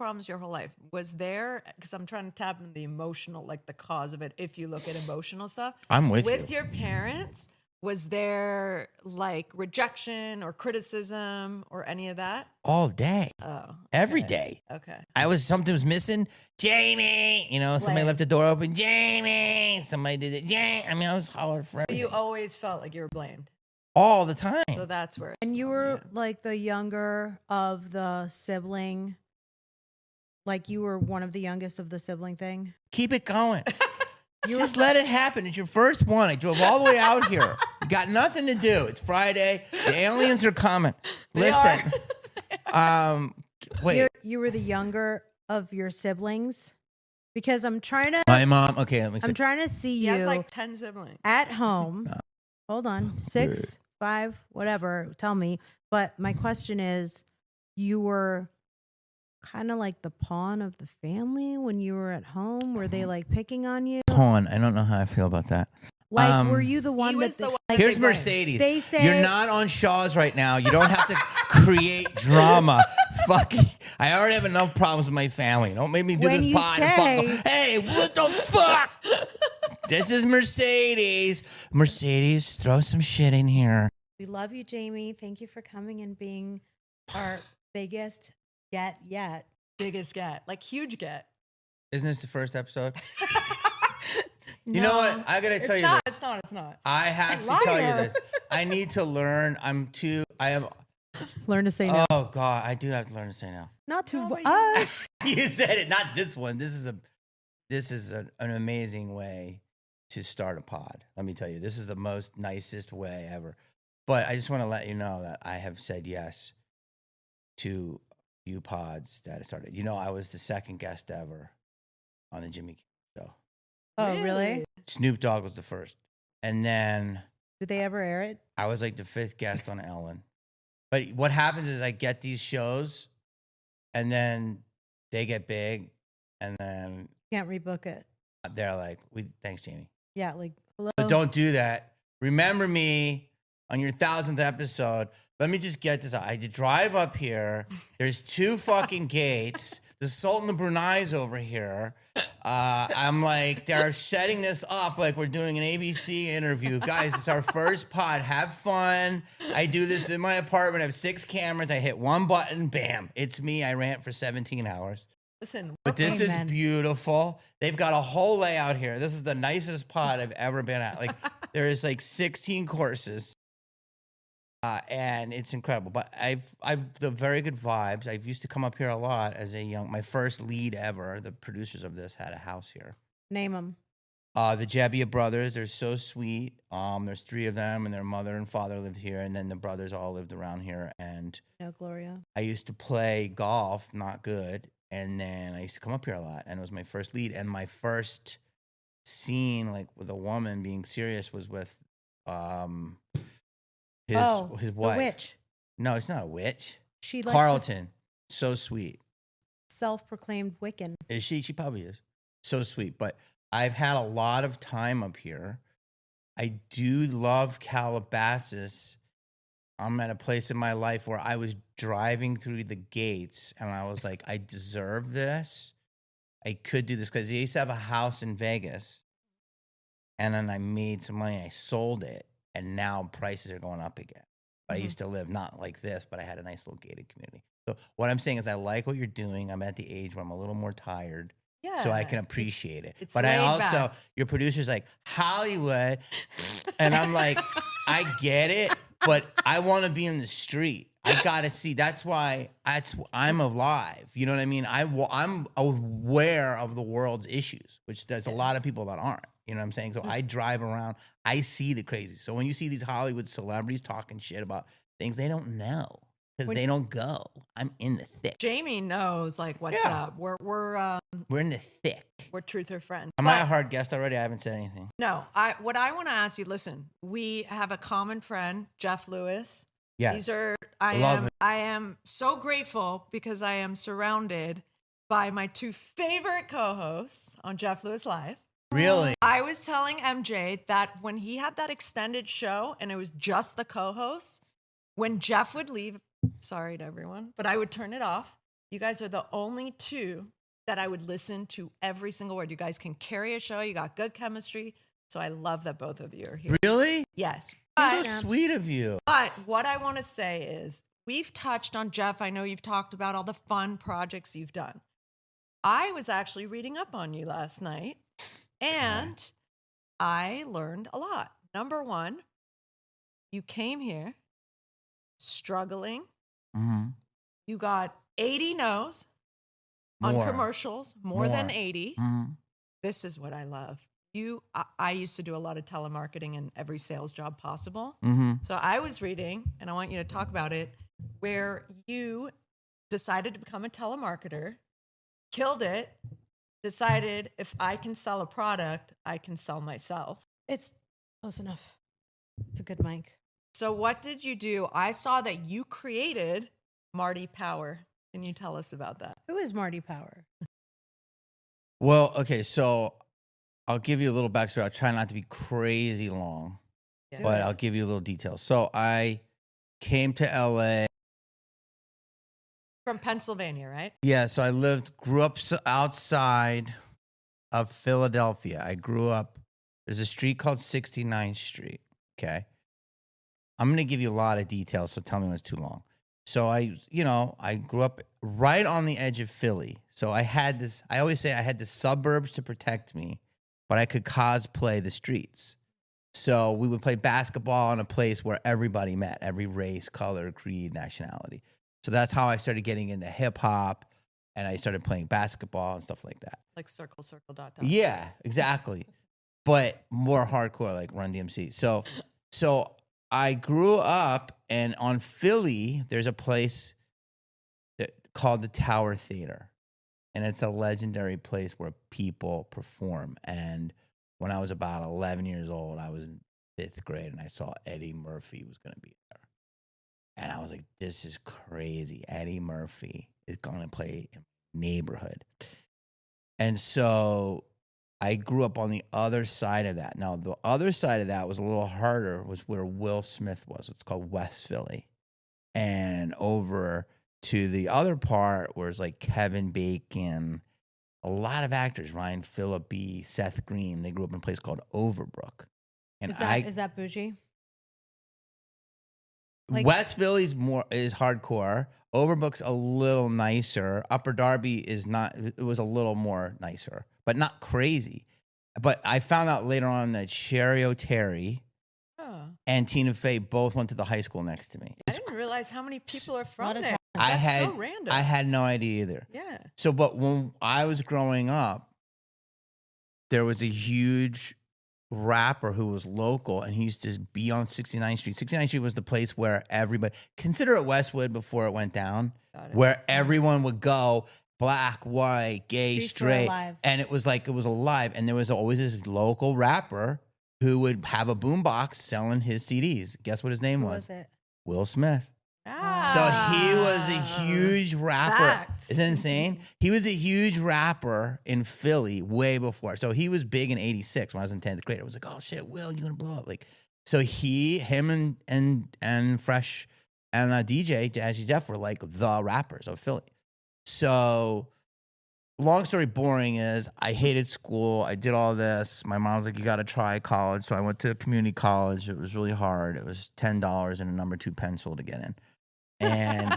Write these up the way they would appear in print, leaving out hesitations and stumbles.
problems your whole life. Was there, because I'm trying to tap into the emotional, like the cause of it, if you look at emotional stuff. I'm with you. With your parents, was there like rejection or criticism or any of that? All day. Oh. Okay. Every day. Okay. Something was missing. Jamie, somebody left the door open. Jamie, somebody did it. Jamie. I was hollering for everything. You always felt like you were blamed. All the time. So that's where. And you were like the younger of the sibling. Like you were one of the youngest of the sibling thing. Keep it going. Just let it happen. It's your first one. I drove all the way out here. You got nothing to do. It's Friday. The aliens are coming. Listen. Wait. You were the younger of your siblings? Because I'm trying to. My mom. Okay. I'm trying to see you. He has like 10 siblings. At home. Hold on. 6, 5, whatever. Tell me. But my question is, you were kind of like the pawn of the family when you were at home? Were they like picking on you? Pawn. I don't know how I feel about that. Like, were you the one that... Here's Mercedes. They say... You're not on Shaw's right now. You don't have to create drama. Fucking... I already have enough problems with my family. Don't make me do this pod. Hey, what the fuck? This is Mercedes. Mercedes, throw some shit in here. We love you, Jamie. Thank you for coming and being our biggest get yet. Biggest get. Like huge get. Isn't this the first episode? You know what? I gotta tell you this. It's not. I have to tell you this. I need to learn. Learn to say no. Oh God, I do have to learn to say no. Not to us. You said it. Not this one. This is an amazing way to start a pod. Let me tell you, this is the most nicest way ever. But I just want to let you know that I have said yes to a few pods that I started. I was the second guest ever on the Jimmy Kimmel Show. Oh, really? Snoop Dogg was the first. And then... Did they ever air it? I was like the 5th guest on Ellen. But what happens is I get these shows, and then they get big, and then... Can't rebook it. They're like, thanks, Jamie. Yeah, like, hello? So don't do that. Remember me on your 1000th episode. Let me just get this out. I had to drive up here. There's 2 fucking gates. The Sultan of Brunei's over here. I'm like, they're setting this up like we're doing an ABC interview. Guys, it's our first pod. Have fun. I do this in my apartment. I have 6 cameras. I hit 1 button. Bam. It's me. I rant for 17 hours. Listen. But this is beautiful. They've got a whole layout here. This is the nicest pod I've ever been at. Like, there's like 16 courses. And it's incredible, but I've the very good vibes. I've used to come up here a lot as my first lead ever. The producers of this had a house here. Name them. The Jebbia brothers. They're so sweet. There's 3 of them, and their mother and father lived here, and then the brothers all lived around here. And no, Gloria. I used to play golf, not good, and then I used to come up here a lot, and it was my first lead. And my first scene, like with a woman being serious, was with his wife. The witch. No, it's not a witch. She Carlton. So sweet. Self-proclaimed Wiccan. Is she? She probably is. So sweet. But I've had a lot of time up here. I do love Calabasas. I'm at a place in my life where I was driving through the gates and I was like, I deserve this. I could do this because I used to have a house in Vegas. And then I made some money. I sold it. And now prices are going up again. But I used to live not like this, but I had a nice little gated community. So what I'm saying is I like what you're doing. I'm at the age where I'm a little more tired. Yeah, so I can appreciate it. But I also, your producer's like, Hollywood. And I'm like, I get it, but I want to be in the street. I got to see. That's why I'm alive. You know what I mean? I'm aware of the world's issues, which there's a lot of people that aren't. You know what I'm saying? So I drive around. I see the crazy. So when you see these Hollywood celebrities talking shit about things they don't know because they don't go, I'm in the thick. Jamie knows like what's up. We're in the thick. We're truth or friend. Am I a hard guest already? I haven't said anything. No. What I want to ask you. Listen, we have a common friend, Jeff Lewis. Yes. I am so grateful because I am surrounded by my 2 favorite co-hosts on Jeff Lewis Live. Really? I was telling MJ that when he had that extended show and it was just the co-hosts, when Jeff would leave, sorry to everyone, but I would turn it off You guys are the only two that I would listen to every single word. You guys can carry a show. You got good chemistry. So I love that both of you are here. Really? Yes. So But, sweet of you. but what I want to say is we've touched on Jeff. I know you've talked about all the fun projects you've done. I was actually reading up on you last night and I learned a lot. Number one, you came here struggling. Mm-hmm. You got 80 no's on More. commercials, more than More. 80. Mm-hmm. This is what I love. I used to do a lot of telemarketing in every sales job possible. Mm-hmm. So I was reading, and I want you to talk about it, where you decided to become a telemarketer, killed it, decided if I can sell a product, I can sell myself. It's close enough. It's a good mic. So what did you do? I saw that you created Marty Power. Can you tell us about that? Who is Marty Power? Well, okay, so I'll give you a little backstory. I'll try not to be crazy long, Yeah. but I'll give you a little detail. So I came to LA. From Pennsylvania, right? Yeah, so grew up outside of Philadelphia. I grew up, there's a street called 69th Street, okay? I'm going to give you a lot of details, so tell me when it's too long. So I grew up right on the edge of Philly. So I always say I had the suburbs to protect me, but I could cosplay the streets. So we would play basketball in a place where everybody met, every race, color, creed, nationality. So that's how I started getting into hip hop, and I started playing basketball and stuff like that. Like circle, dot. Yeah, exactly. But more hardcore, like Run DMC. So I grew up, and on Philly, there's a place called the Tower Theater. And it's a legendary place where people perform. And when I was about 11 years old, I was in 5th grade, and I saw Eddie Murphy was going to be there. And I was like, this is crazy. Eddie Murphy is going to play in my neighborhood. And so I grew up on the other side of that. Now, the other side of that was a little harder, was where Will Smith was. It's called West Philly. And over to the other part where it's like Kevin Bacon, a lot of actors, Ryan Phillippe, Seth Green, they grew up in a place called Overbrook. And Is that bougie? Like- West Philly's is hardcore. Overbrook's a little nicer. Upper Darby is not. It was a little more nicer, but not crazy. But I found out later on that Sherry O'Terry and Tina Fey both went to the high school next to me. I didn't realize how many people are from of there. talent. That's so random. I had no idea either. Yeah. So, but when I was growing up, there was a huge rapper who was local, and he used to be on 69th Street. 69th Street was the place where everybody, consider it Westwood before it went down, where everyone would go, black, white, gay, Streets were straight. alive. And it was like, it was alive. And there was always this local rapper who would have a boombox selling his CDs. Guess what his name Who was? was it? Will Smith. Ah. So he was a huge rapper. Facts. Isn't that insane? He was a huge rapper in Philly way before. So he was big in '86 when I was in 10th grade. I was like, oh shit, Will, you're gonna blow up. Like, so him and Fresh and DJ Jazzy Jeff were like the rappers of Philly. So long story boring is I hated school. I did all this. My mom was like, you got to try college. So I went to community college. It was really hard. It was $10 and a number 2 pencil to get in. And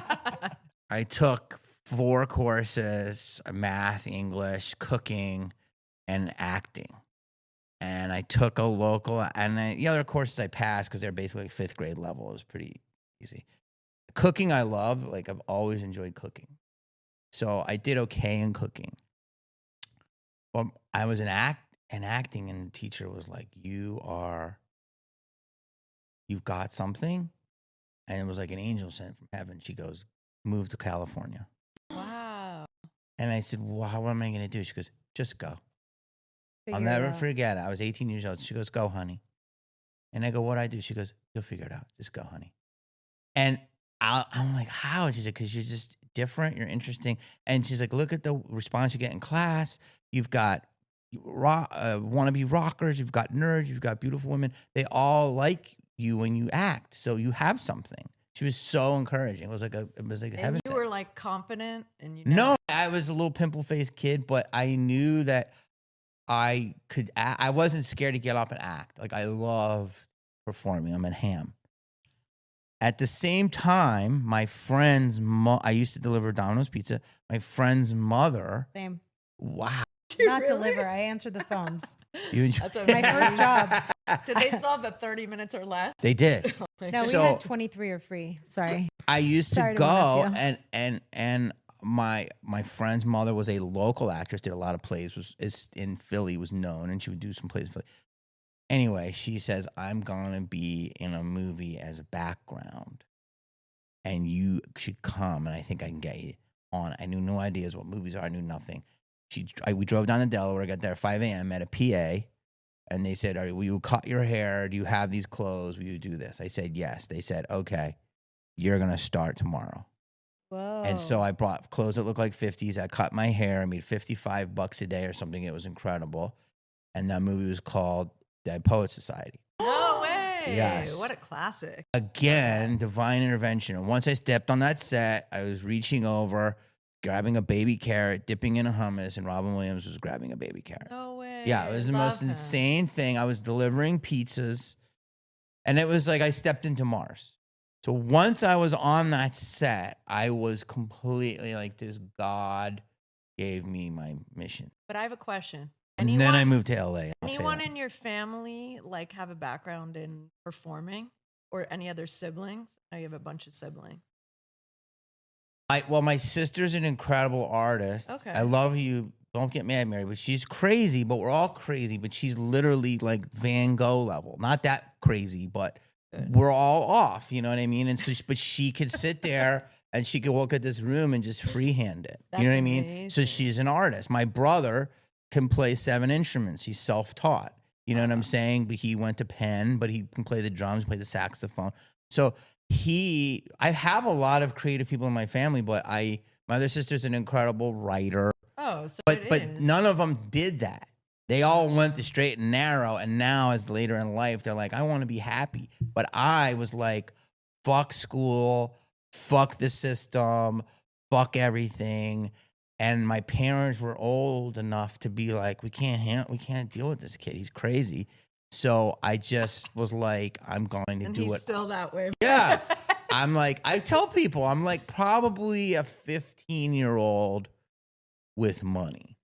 I took 4 courses, math, English, cooking, and acting. And I took a local, and the other courses I passed because they're basically like 5th grade level. It was pretty easy. Cooking I love. Like, I've always enjoyed cooking. So I did okay in cooking. Well, I was in acting, and the teacher was like, you've got something. And it was like an angel sent from heaven. She goes, move to California. Wow. And I said, well, what am I going to do? She goes, just go. I'll Figure it never out. forget it. I was 18 years old. She goes, go, honey. And I go, what'd I do? She goes, you'll figure it out. Just go, honey. And I'm like, how? And she said, because you're just different. You're interesting. And she's like, look at the response you get in class. You've got wannabe rockers. You've got nerds. You've got beautiful women. They all like you when you act. So you have something. She was so encouraging. It was like heaven. And you were like confident, and you No, I was a little pimple-faced kid, but I knew that I could. I wasn't scared to get up and act. Like I love performing. I'm a ham. At the same time, my friend's I used to deliver Domino's pizza. My friend's mother. Same. Wow. Not deliver. I answered the phones. You enjoy That's My first job. Did they still have the 30 minutes or less? They did. No, we So- had 23 or free. Sorry. I used Sorry to to go interrupt and my friend's mother was a local actress, did a lot of plays, is in Philly, was known, and she would do some plays in Philly. Anyway, she says, I'm gonna be in a movie as a background, and you should come, and I think I can get you on. I knew no ideas what movies are. I knew nothing. We drove down to Delaware, got there at 5 a.m., met a PA, and they said, will you cut your hair? Do you have these clothes? Will you do this? I said, yes. They said, okay, you're going to start tomorrow. Whoa. And so I bought clothes that looked like 50s. I cut my hair. I made $55 a day or something. It was incredible. And that movie was called Dead Poets Society. No way. Yes. What a classic. Again, divine intervention. And once I stepped on that set, I was reaching over, grabbing a baby carrot, dipping in a hummus, and Robin Williams was grabbing a baby carrot. No way. Yeah, it was the most insane thing. I was delivering pizzas, and it was like I stepped into Mars. So once I was on that set, I was completely like, this God gave me my mission. But I have a question. And then I moved to LA. Anyone in your family like have a background in performing, or any other siblings? I know you have a bunch of siblings. Well, my sister's an incredible artist. Okay. I love you. Don't get mad, Mary, but she's crazy, but we're all crazy, but she's literally like Van Gogh level. Not that crazy, but we're all off, you know what I mean? And so, but she could sit there and she could walk at this room and just freehand it. You know what I mean? Amazing. So she's an artist. My brother can play 7 instruments. He's self-taught. You know what I'm saying? But he went to Penn, but he can play the drums, play the saxophone. So I have a lot of creative people in my family, but my other sister's an incredible writer. Oh, so But none of them did that. They all went the straight and narrow, and now as later in life, they're like, I want to be happy. But I was like, fuck school, fuck the system, fuck everything. And my parents were old enough to be like, we can't deal with this kid. He's crazy. So I just was like, I'm going to and do he's it. still that way. Yeah. I'm like, I tell people, I'm like probably a 15-year-old with money.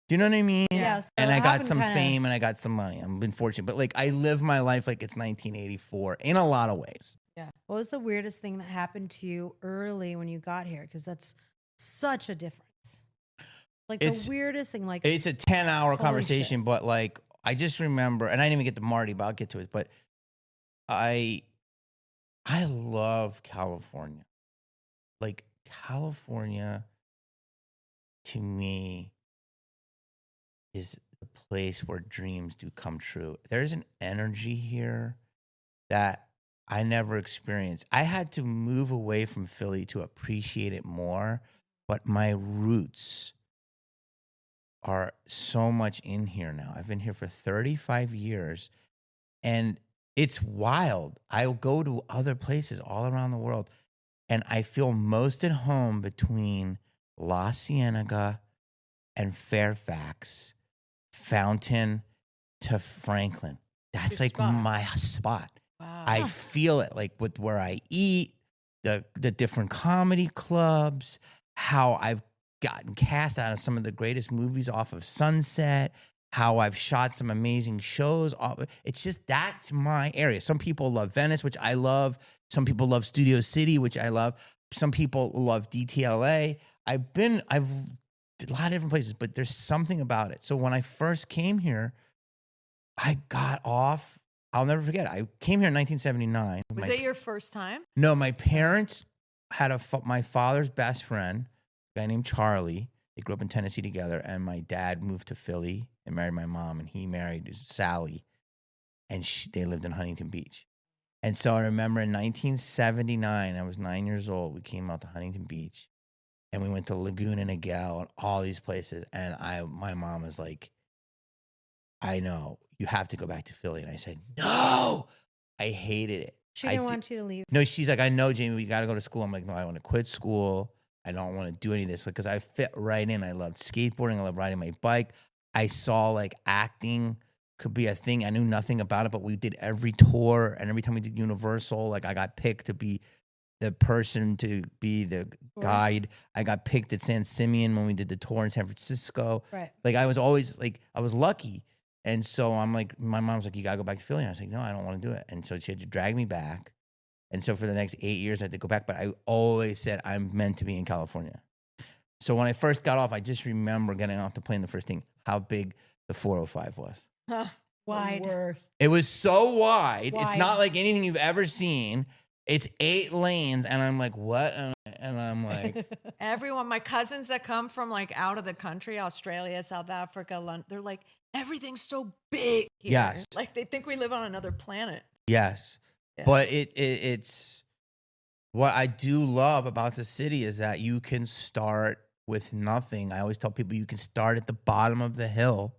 Do you know what I mean? Yeah, so And it I got happened some kinda- fame and I got some money. I've been fortunate. But like, I live my life like it's 1984 in a lot of ways. What was the weirdest thing that happened to you early when you got here? Because that's such a difference. Like the weirdest thing, like It's a 10-hour Holy conversation, but like, I just remember, and I didn't even get to Marty, but I'll get to it. But I love California. Like California to me is the place where dreams do come true. There's an energy here that I never experienced. I had to move away from Philly to appreciate it more, but my roots are so much in here now. I've been here for 35 years, and it's wild. I'll go to other places all around the world, and I feel most at home between La Cienega and Fairfax, Fountain to Franklin. That's Your like spot. my spot. Wow. I feel it like with where I eat, the different comedy clubs, how I've gotten cast out of some of the greatest movies off of Sunset, how I've shot some amazing shows. It's just, that's my area. Some people love Venice, which I love. Some people love Studio City, which I love. Some people love DTLA. I've did a lot of different places, but there's something about it. So when I first came here, I got off. I'll never forget. I came here in 1979. Was it your first time? No, my parents had my father's best friend, a guy named Charlie. They grew up in Tennessee together, and my dad moved to Philly and married my mom, and he married Sally, and they lived in Huntington Beach. And so I remember in 1979, I was 9 years old. We came out to Huntington Beach, and we went to Laguna Niguel and all these places. And my mom was like, I know, you have to go back to Philly. And I said, no, I hated it. She didn't want you to leave. No, she's like, I know, Jamie, we got to go to school. I'm like, no, I want to quit school. I don't want to do any of this because I fit right in. I loved skateboarding. I loved riding my bike. I saw like acting could be a thing. I knew nothing about it, but we did every tour, and every time we did Universal, like I got picked to be the person to be the guide. I got picked at San Simeon when we did the tour in San Francisco. Right. Like I was always like, I was lucky. And so I'm like, my mom's like, you got to go back to Philly. And I was like, no, I don't want to do it. And so she had to drag me back. And so for the next 8 years, I had to go back. But I always said I'm meant to be in California. So when I first got off, I just remember getting off the plane, the first thing, how big the 405 was. Wide. Worst. It was so wide. It's Wide. not like anything you've ever seen. It's 8 lanes. And I'm like, what? And I'm like, Everyone, my cousins that come from like out of the country, Australia, South Africa, London, they're like, everything's so big here. Yes. Like they think we live on another planet. yes. Yeah. But it's what I do love about the city is that you can start with nothing. I always tell people you can start at the bottom of the hill.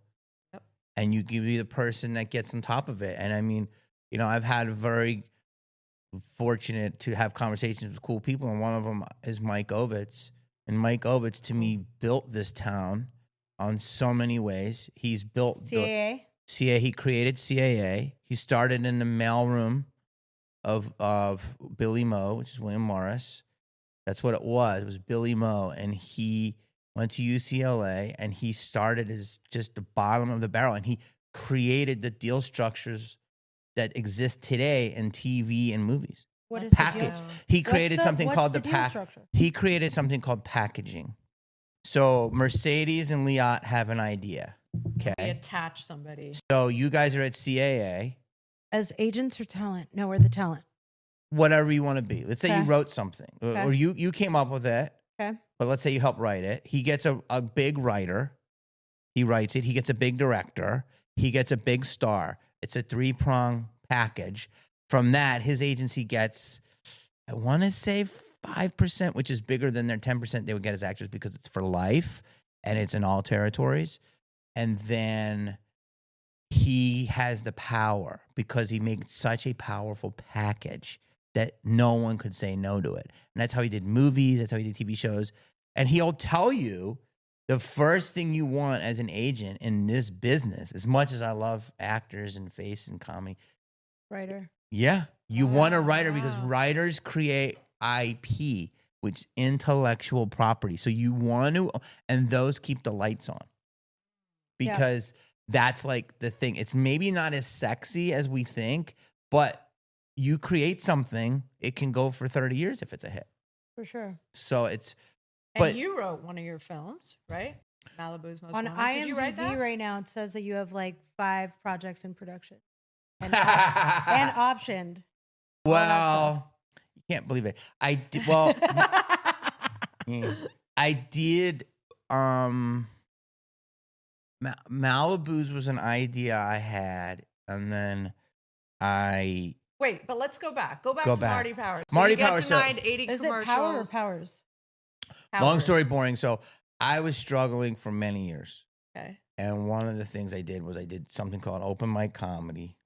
Yep. And you can be the person that gets on top of it. And I mean, you know, I've had very fortunate to have conversations with cool people, and one of them is Mike Ovitz. And Mike Ovitz, to me, built this town on so many ways. He's built CAA. CAA. He created CAA. He started in the mailroom of Billy Moe, which is William Morris. That's what it was. It was Billy Moe, and he went to UCLA, and he started as just the bottom of the barrel, and he created the deal structures that exist today in TV and movies. What is Package. the deal? He created something called the deal structure? He created something called packaging. So Mercedes and Liat have an idea. We Okay. attach somebody. So you guys are at CAA, As agents or talent? No, we're the talent. whatever you want to be. Let's say you Okay. wrote something, Okay. or you came up with it. Okay. But let's say you help write it. He gets a big writer. He writes it. He gets a big director. He gets a big star. It's a 3-prong package. From that, his agency gets, I want to say 5%, which is bigger than their 10% they would get as actors because it's for life and it's in all territories. And then he has the power because he made such a powerful package that no one could say no to it. And that's how he did movies. That's how he did TV shows. And he'll tell you the first thing you want as an agent in this business, as much as I love actors and face and comedy, Writer. yeah, you want a writer because Wow. writers create IP, which is intellectual property. So you want to, and those keep the lights on because that's like the thing. It's maybe not as sexy as we think, but you create something, it can go for 30 years if it's a hit. For sure. So it's, And but you wrote one of your films, right? Malibu's Most On Wanted. Did you write IMDb that? right now, it says that you have like 5 projects in production and optioned. well, you can't believe it. I did, well, yeah. I did, Malibu's was an idea I had, and then I, Wait, but let's go back. Go back Go to back. Marty Powers. Marty you get Powers, so- denied 80 Is it commercials. Power or Powers? long Howard. story boring. So I was struggling for many years. Okay. And one of the things I did was I did something called open mic comedy,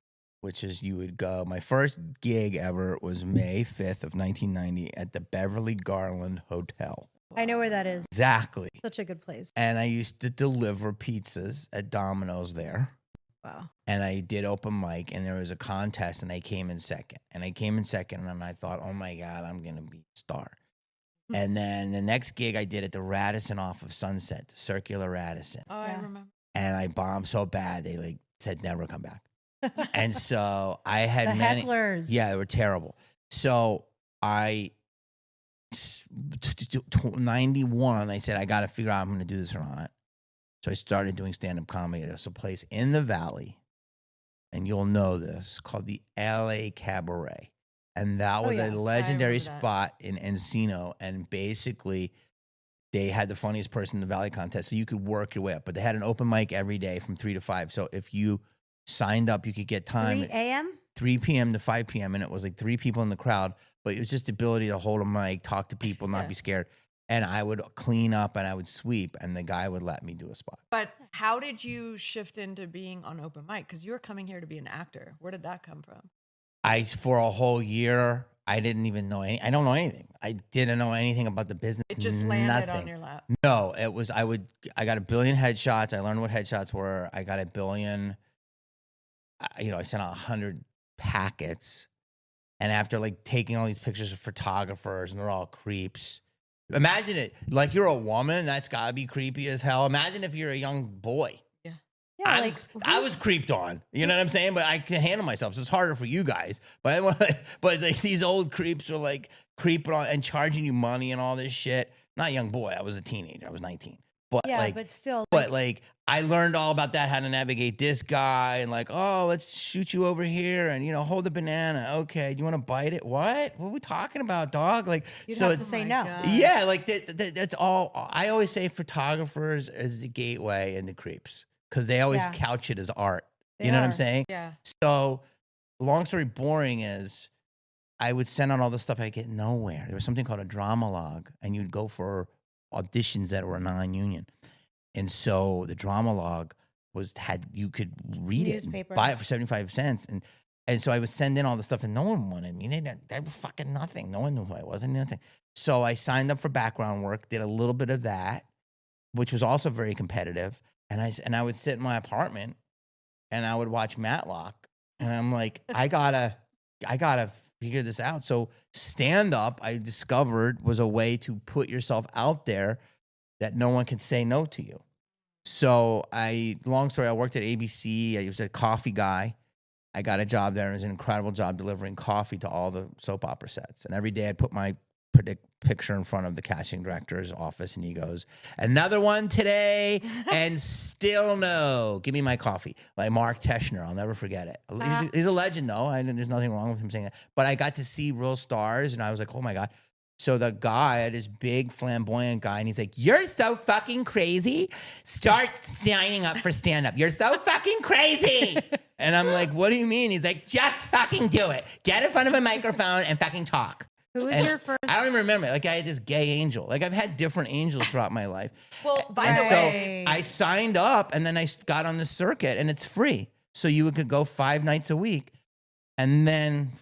which is you would go. My first gig ever was May 5th of 1990 at the Beverly Garland Hotel. I know where that is. Exactly. Such a good place. And I used to deliver pizzas at Domino's there. Wow. And I did open mic, and there was a contest, and I came in second. And I came in second, and I thought, oh my God, I'm going to be a star. And then the next gig I did at the Radisson off of Sunset, the Circular Radisson. Oh, I Yeah. remember. And I bombed so bad, they like said never come back. And so I had The many. hecklers. Yeah, they were terrible. So 91, I said, I got to figure out if I'm going to do this or not. So I started doing stand-up comedy. There's a place in the Valley, and you'll know this, called the LA Cabaret. And that was yeah. a legendary remember that. spot in Encino. And basically, they had the funniest person in the Valley contest. So you could work your way up. But they had an open mic every day from 3 to 5. So if you signed up, you could get time 3 at a.m.? 3 p.m. to 5 p.m. And it was like 3 people in the crowd. But it was just the ability to hold a mic, talk to people, not Yeah. be scared. And I would clean up and I would sweep, and the guy would let me do a spot. But how did you shift into being on open mic? Because you were coming here to be an actor. Where did that come from? for a whole year, I didn't even know I don't know anything. I didn't know anything about the business. It just landed on your lap. No, it was, I got 1 billion headshots. I learned what headshots were. I got 1 billion, I sent out 100 packets. And after like taking all these pictures of photographers and they're all creeps. Imagine it. Like you're a woman, that's gotta be creepy as hell. Imagine if you're a young boy. Yeah, I was creeped on. You know what I'm saying? But I can handle myself, so it's harder for you guys. But like, these old creeps are like creeping on and charging you money and all this shit. Not a young boy. I was a teenager. I was 19. But yeah, like, but still. but like, I learned all about that, how to navigate this guy, and like, oh, let's shoot you over here, and hold the banana. Okay, do you want to bite it? What are we talking about, dog? Like, You'd so have to say no. God. yeah, like that's all. I always say photographers is the gateway into creeps because they always couch it as art. They You know what I'm are. saying? Yeah. So, long story boring is, I would send out all this stuff. I get nowhere. There was something called a drama log, and you'd go for auditions that were non-union. And so the drama log you could read Newspaper. it and buy it for 75 cents. And so I would send in all the stuff and no one wanted me. They were fucking nothing. No one knew who I was. Nothing. So I signed up for background work, did a little bit of that, which was also very competitive. And I would sit in my apartment and I would watch Matlock. And I'm like, I gotta figure this out. So stand up, I discovered, was a way to put yourself out there that no one can say no to you. So long story, I worked at ABC. I was a coffee guy. I got a job there. It was an incredible job delivering coffee to all the soap opera sets. And every day I'd put my picture in front of the casting director's office and he goes, another one today and still no. Give me my coffee. Like Mark Teschner. I'll never forget it. He's a legend though. There's nothing wrong with him saying that. But I got to see real stars and I was like, oh my God. So the guy, this big flamboyant guy, and he's like, you're so fucking crazy. Start signing up for stand-up. You're so fucking crazy. And I'm like, what do you mean? He's like, just fucking do it. Get in front of a microphone and fucking talk. Who was your first? I don't even remember. Like I had this gay angel. Like I've had different angels throughout my life. Well, by the way, I signed up and then I got on the circuit and it's free. So you could go 5 nights a week and then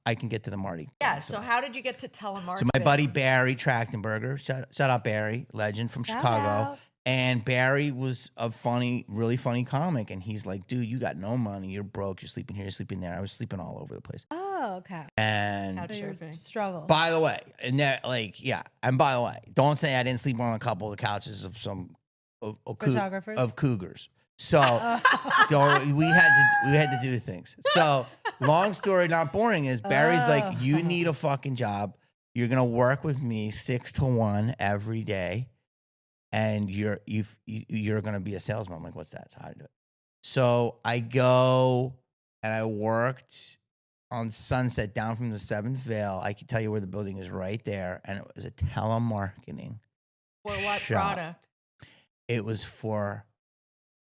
I can get to the Marty. yeah. So how did you get to telemarketing? So my buddy Barry Trachtenberger, shout out Barry, legend from Chicago. And Barry was a really funny comic. And he's like, dude, you got no money. You're broke. You're sleeping here. You're sleeping there. I was sleeping all over the place. Oh, okay. And Couch surfing. Struggle. by the way, and that and by the way, don't say I didn't sleep on a couple of couches of some Photographers? of cougars. So we had to do things. So long story, not boring, is Barry's like, you need a fucking job. You're gonna work with me 6 to 1 every day, and you're gonna be a salesman. I'm like, what's that? It's how to do it. So I go and I worked on Sunset down from the 7th Vale. I can tell you where the building is right there, and it was a telemarketing. For what shop. product? It was for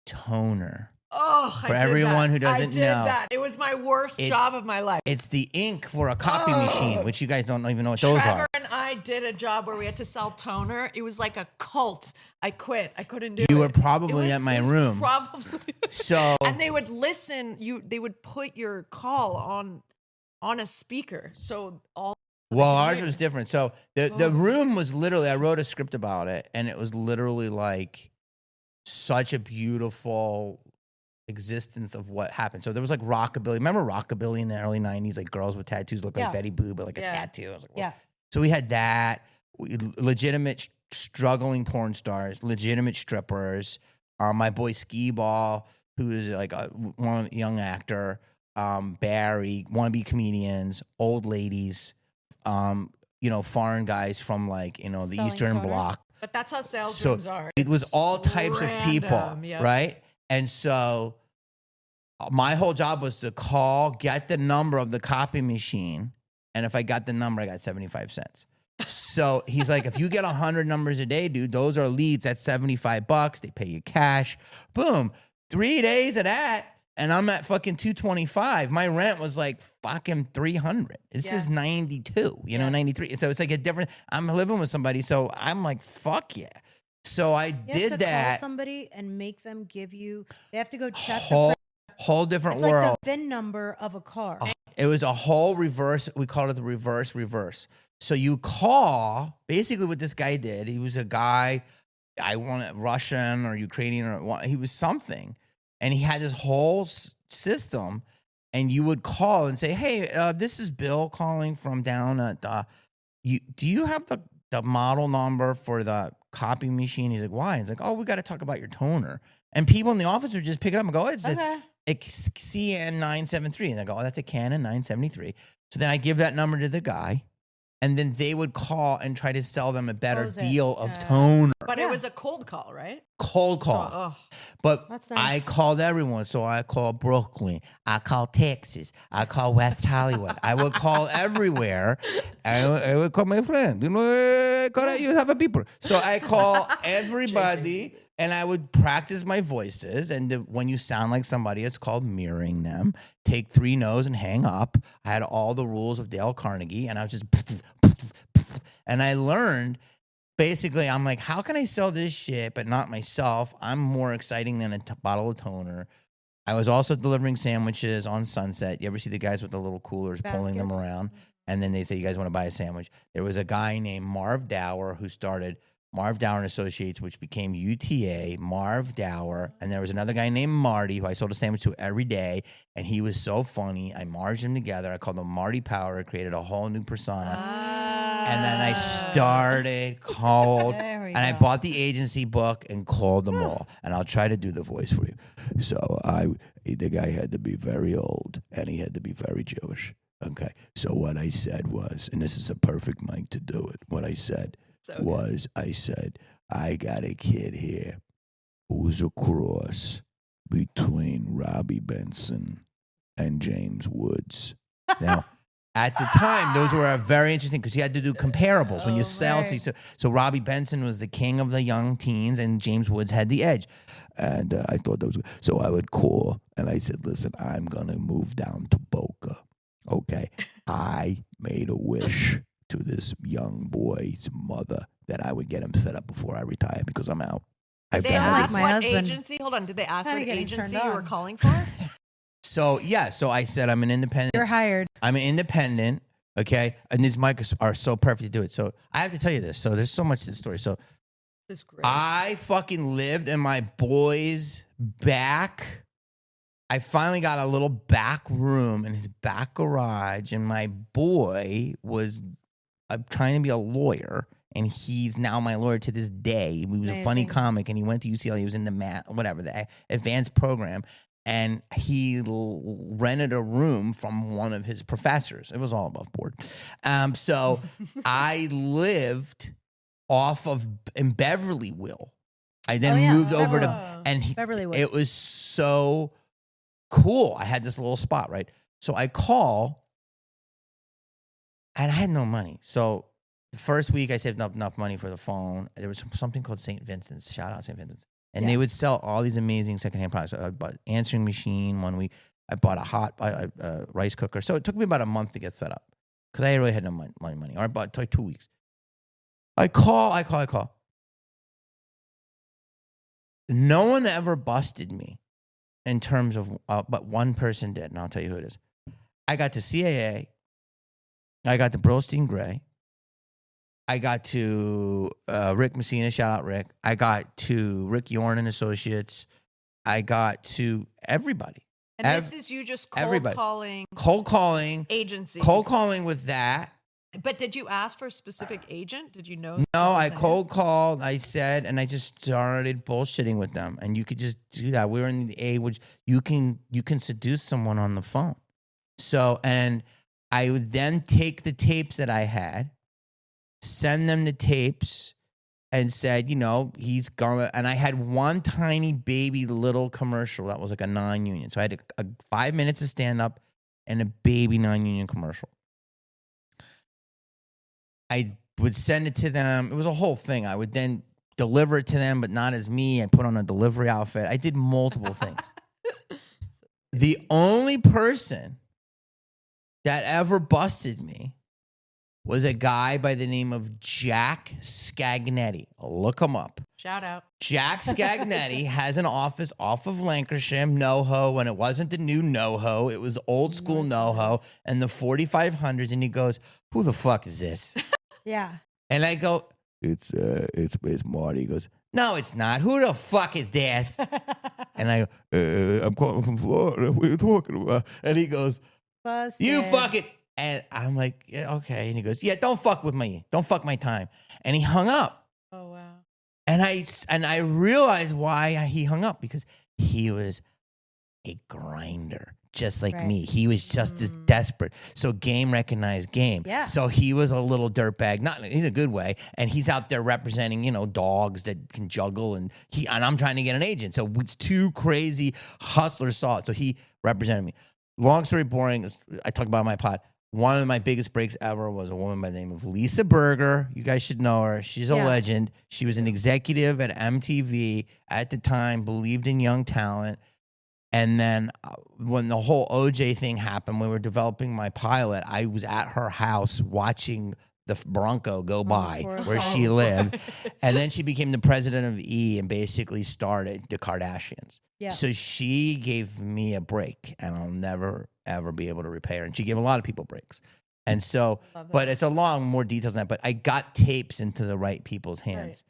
toner. Oh, For everyone who doesn't know. I did that. It was my worst job of my life. It's the ink for a copy machine, which you guys don't even know what those Trevor are. and I did a job where we had to sell toner. It was like a cult. I quit. I couldn't do it. You were probably at my it was room. Probably. So And they would listen. They would put your call on a speaker. So well, ours was different. So the room was literally, I wrote a script about it, and it was literally like such a beautiful existence of what happened. So there was like rockabilly. Remember rockabilly in the early 90s? Like girls with tattoos look like Betty Boo, but like a tattoo. I was like, well. So we had that. Legitimate struggling porn stars, legitimate strippers. My boy Skee Ball, who is like one young actor. Barry, wannabe comedians, old ladies, foreign guys from like, the Selling Eastern toner? Bloc. But that's how sales rooms are. It was It's all types of people, random, yep. right? And so my whole job was to call, get the number of the copy machine. And if I got the number, I got 75 cents. So he's like, if you get 100 numbers a day, dude, those are leads. That's $75. They pay you cash. Boom. 3 days of that. And I'm at fucking 225. My rent was like fucking 300. This is 92, 93. So it's like a different, I'm living with somebody. So I'm like, fuck yeah. So I did have to that. Call somebody and make them give you, they have to go check Whole different it's world. like the VIN number of a car. It was a whole reverse. We called it the reverse. So you call, basically what this guy did, he was a guy, I want Russian or Ukrainian or he was something. And he had this whole system, and you would call and say, hey, this is Bill calling from down at, do you have the model number for the copy machine? He's like, why? He's like, oh, we got to talk about your toner. And people in the office would just pick it up and go, it's CN 973. And I go, oh, that's a Canon 973. So then I give that number to the guy, and then they would call and try to sell them a better deal of toner. But it was a cold call, right? Cold call. But That's nice. I called everyone. So I called Brooklyn. I called Texas. I called West Hollywood. I would call everywhere. I would call my friend. You have a beeper. So I call everybody. And I would practice my voices. And when you sound like somebody, it's called mirroring them. Take 3 no's and hang up. I had all the rules of Dale Carnegie. And I was just... And I learned, basically, I'm like, how can I sell this shit but not myself? I'm more exciting than a bottle of toner. I was also delivering sandwiches on Sunset. You ever see the guys with the little coolers pulling them around? And then they say, you guys want to buy a sandwich? There was a guy named Marv Dower who started Marv Dower and Associates, which became UTA, Marv Dower. And there was another guy named Marty who I sold a sandwich to every day. And he was so funny. I merged them together. I called him Marty Power, created a whole new persona. And then I started called, and I bought the agency book and called them all. And I'll try to do the voice for you. So the guy had to be very old, and he had to be very Jewish. Okay. So what I said was, and this is a perfect mic to do it. What I said I said, I got a kid here who's a cross between Robbie Benson and James Woods. Now, at the time, those were very interesting because you had to do comparables when you sell. Right. So Robbie Benson was the king of the young teens, and James Woods had the edge. And I thought that was good. So I would call, and I said, listen, I'm going to move down to Boca. Okay. I made a wish to this young boy's mother that I would get him set up before I retire because I'm out. Did they ask what agency? Hold on. Did they ask what agency you were calling for? So I said I'm an independent. You're hired. I'm an independent. Okay, and these mics are so perfect to do it. So I have to tell you this. So there's so much to the story. So this is great. I fucking lived in my boy's back. I finally got a little back room in his back garage, and my boy was trying to be a lawyer, and he's now my lawyer to this day. He was a funny comic, and he went to UCLA. He was in the advanced program, and he rented a room from one of his professors. It was all above board. So I lived in Beverlyville. I then moved over to Beverlyville. It was so cool. I had this little spot, right? So I call, and I had no money. So the first week I saved up enough money for the phone. There was something called St. Vincent's. Shout out St. Vincent's. And they would sell all these amazing secondhand products. I bought answering machine 1 week. I bought a hot rice cooker. So it took me about a month to get set up because I really had no money. Or I bought like 2 weeks. I call. No one ever busted me in terms of, but one person did, and I'll tell you who it is. I got to CAA. I got to Burlstein Gray. I got to Rick Messina, shout out Rick. I got to Rick Yorn and Associates. I got to everybody. And this is you just calling agencies. Cold calling with that. But did you ask for a specific agent? Did you know? No, I cold called. I said, and I just started bullshitting with them. And you could just do that. We were in the age you can seduce someone on the phone. So, and I would then take the tapes that I had, send them the tapes, and said, he's gonna. And I had one tiny baby little commercial that was like a non-union. So I had 5 minutes of stand up and a baby non-union commercial. I would send it to them. It was a whole thing. I would then deliver it to them, but not as me. I put on a delivery outfit. I did multiple things. The only person that ever busted me was a guy by the name of Jack Scagnetti. Look him up. Shout out. Jack Scagnetti has an office off of Lancashire, NoHo, and it wasn't the new NoHo. It was old school NoHo and the 4500s. And he goes, who the fuck is this? Yeah. And I go, it's Marty. He goes, no, it's not. Who the fuck is this? And I go, I'm calling from Florida. What are you talking about? And he goes, Busted. you fucking. And I'm like, yeah, okay. And he goes, yeah, don't fuck with me. Don't fuck my time. And he hung up. Oh, wow. And I realized why he hung up, because he was a grinder, just like me. He was just as desperate. So game recognized game. Yeah. So he was a little dirtbag, not in a good way. And he's out there representing, dogs that can juggle. And I'm trying to get an agent. So it's two crazy hustlers saw it. So he represented me. Long story boring. I talk about it in my pod. One of my biggest breaks ever was a woman by the name of Lisa Berger. You guys should know her. She's a legend. She was an executive at MTV at the time, believed in young talent. And then when the whole OJ thing happened, when we were developing my pilot, I was at her house watching the Bronco go by where she lived. And then she became the president of E and basically started the Kardashians. Yeah. So she gave me a break, and I'll never, ever be able to repay her. And she gave a lot of people breaks. And so, but it's a long, more details than that. But I got tapes into the right people's hands.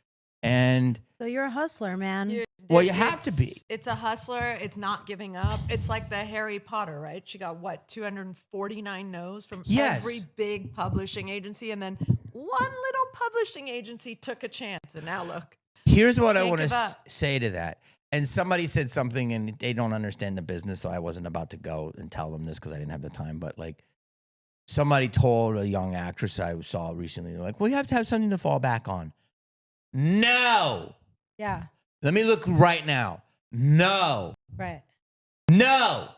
Right. And so you're a hustler, man. You have to be. It's a hustler. It's not giving up. It's like the Harry Potter, right? She got 249 no's from every big publishing agency. And then one little publishing agency took a chance. And now look. Here's what I want to say to that. And somebody said something and they don't understand the business. So I wasn't about to go and tell them this because I didn't have the time. But like somebody told a young actress I saw recently, they're like, well, you have to have something to fall back on. No. Yeah. Let me look right now. No. Right. No.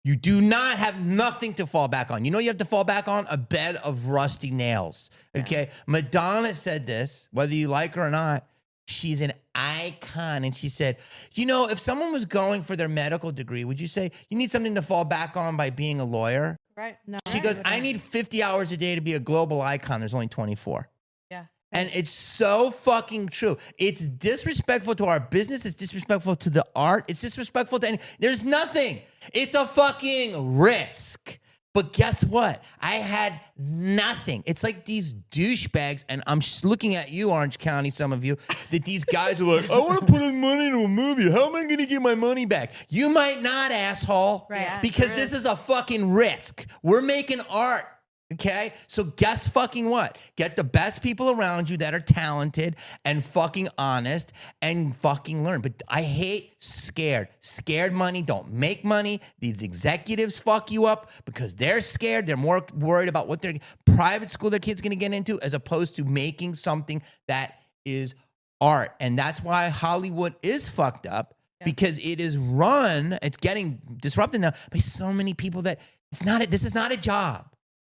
You do not have nothing to fall back on. You know you have to fall back on? A bed of rusty nails. Okay? Yeah. Madonna said this, whether you like her or not. She's an icon. And she said, if someone was going for their medical degree, would you say you need something to fall back on by being a lawyer? Right. No. She goes, I need 50 hours a day to be a global icon. There's only 24. Yeah. And it's so fucking true. It's disrespectful to our business. It's disrespectful to the art. It's disrespectful to there's nothing. It's a fucking risk. But guess what? I had nothing. It's like these douchebags, and I'm just looking at you, Orange County, some of you, that these guys are like, I want to put in money into a movie. How am I going to get my money back? You might not, asshole. Right. Yeah, because this is a fucking risk. We're making art. Okay? So guess fucking what? Get the best people around you that are talented and fucking honest and fucking learn. But I hate scared. Scared money don't make money. These executives fuck you up because they're scared. They're more worried about what their private school their kid's going to get into as opposed to making something that is art. And that's why Hollywood is fucked up because it is run, it's getting disrupted now by so many people that this is not a job.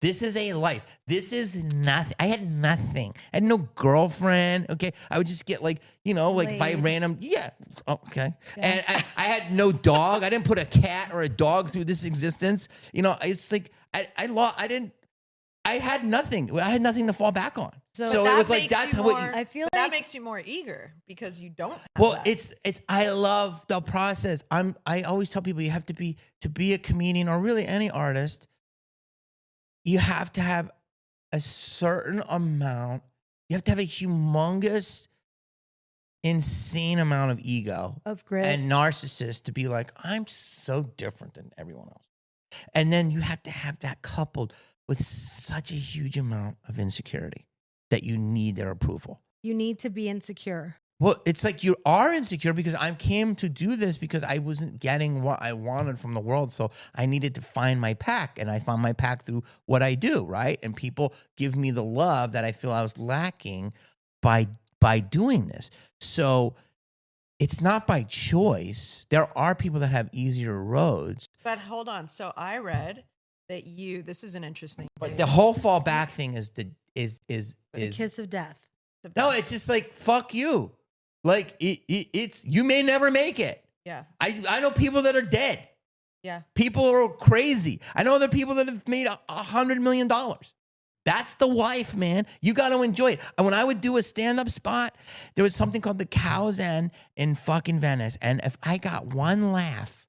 This is a life. This is nothing. I had nothing. I had no girlfriend. Okay. I would just get if I random. Yeah. Okay. Yeah. And I had no dog. I didn't put a cat or a dog through this existence. It's like I had nothing. I had nothing to fall back on. So it was like, that's how I feel like that makes you more eager because you don't have that. It's I love the process. I always tell people you have to be a comedian or really any artist. You have to have a certain amount. You have to have a humongous, insane amount of ego. Of grit. And narcissist to be like, I'm so different than everyone else. And then you have to have that coupled with such a huge amount of insecurity that you need their approval. You need to be insecure. Well, it's like you are insecure because I came to do this because I wasn't getting what I wanted from the world. So I needed to find my pack, and I found my pack through what I do, right? And people give me the love that I feel I was lacking by doing this. So it's not by choice. There are people that have easier roads. But hold on. So I read that this is an interesting But thing. the whole fallback thing is the kiss of death. No, it's just like, fuck you. Like it's you may never make it. Yeah. I know people that are dead. Yeah. People are crazy. I know other people that have made $100 million. That's the wife, man. You got to enjoy it. And when I would do a stand-up spot, there was something called the Cow's End in fucking Venice. And if I got one laugh,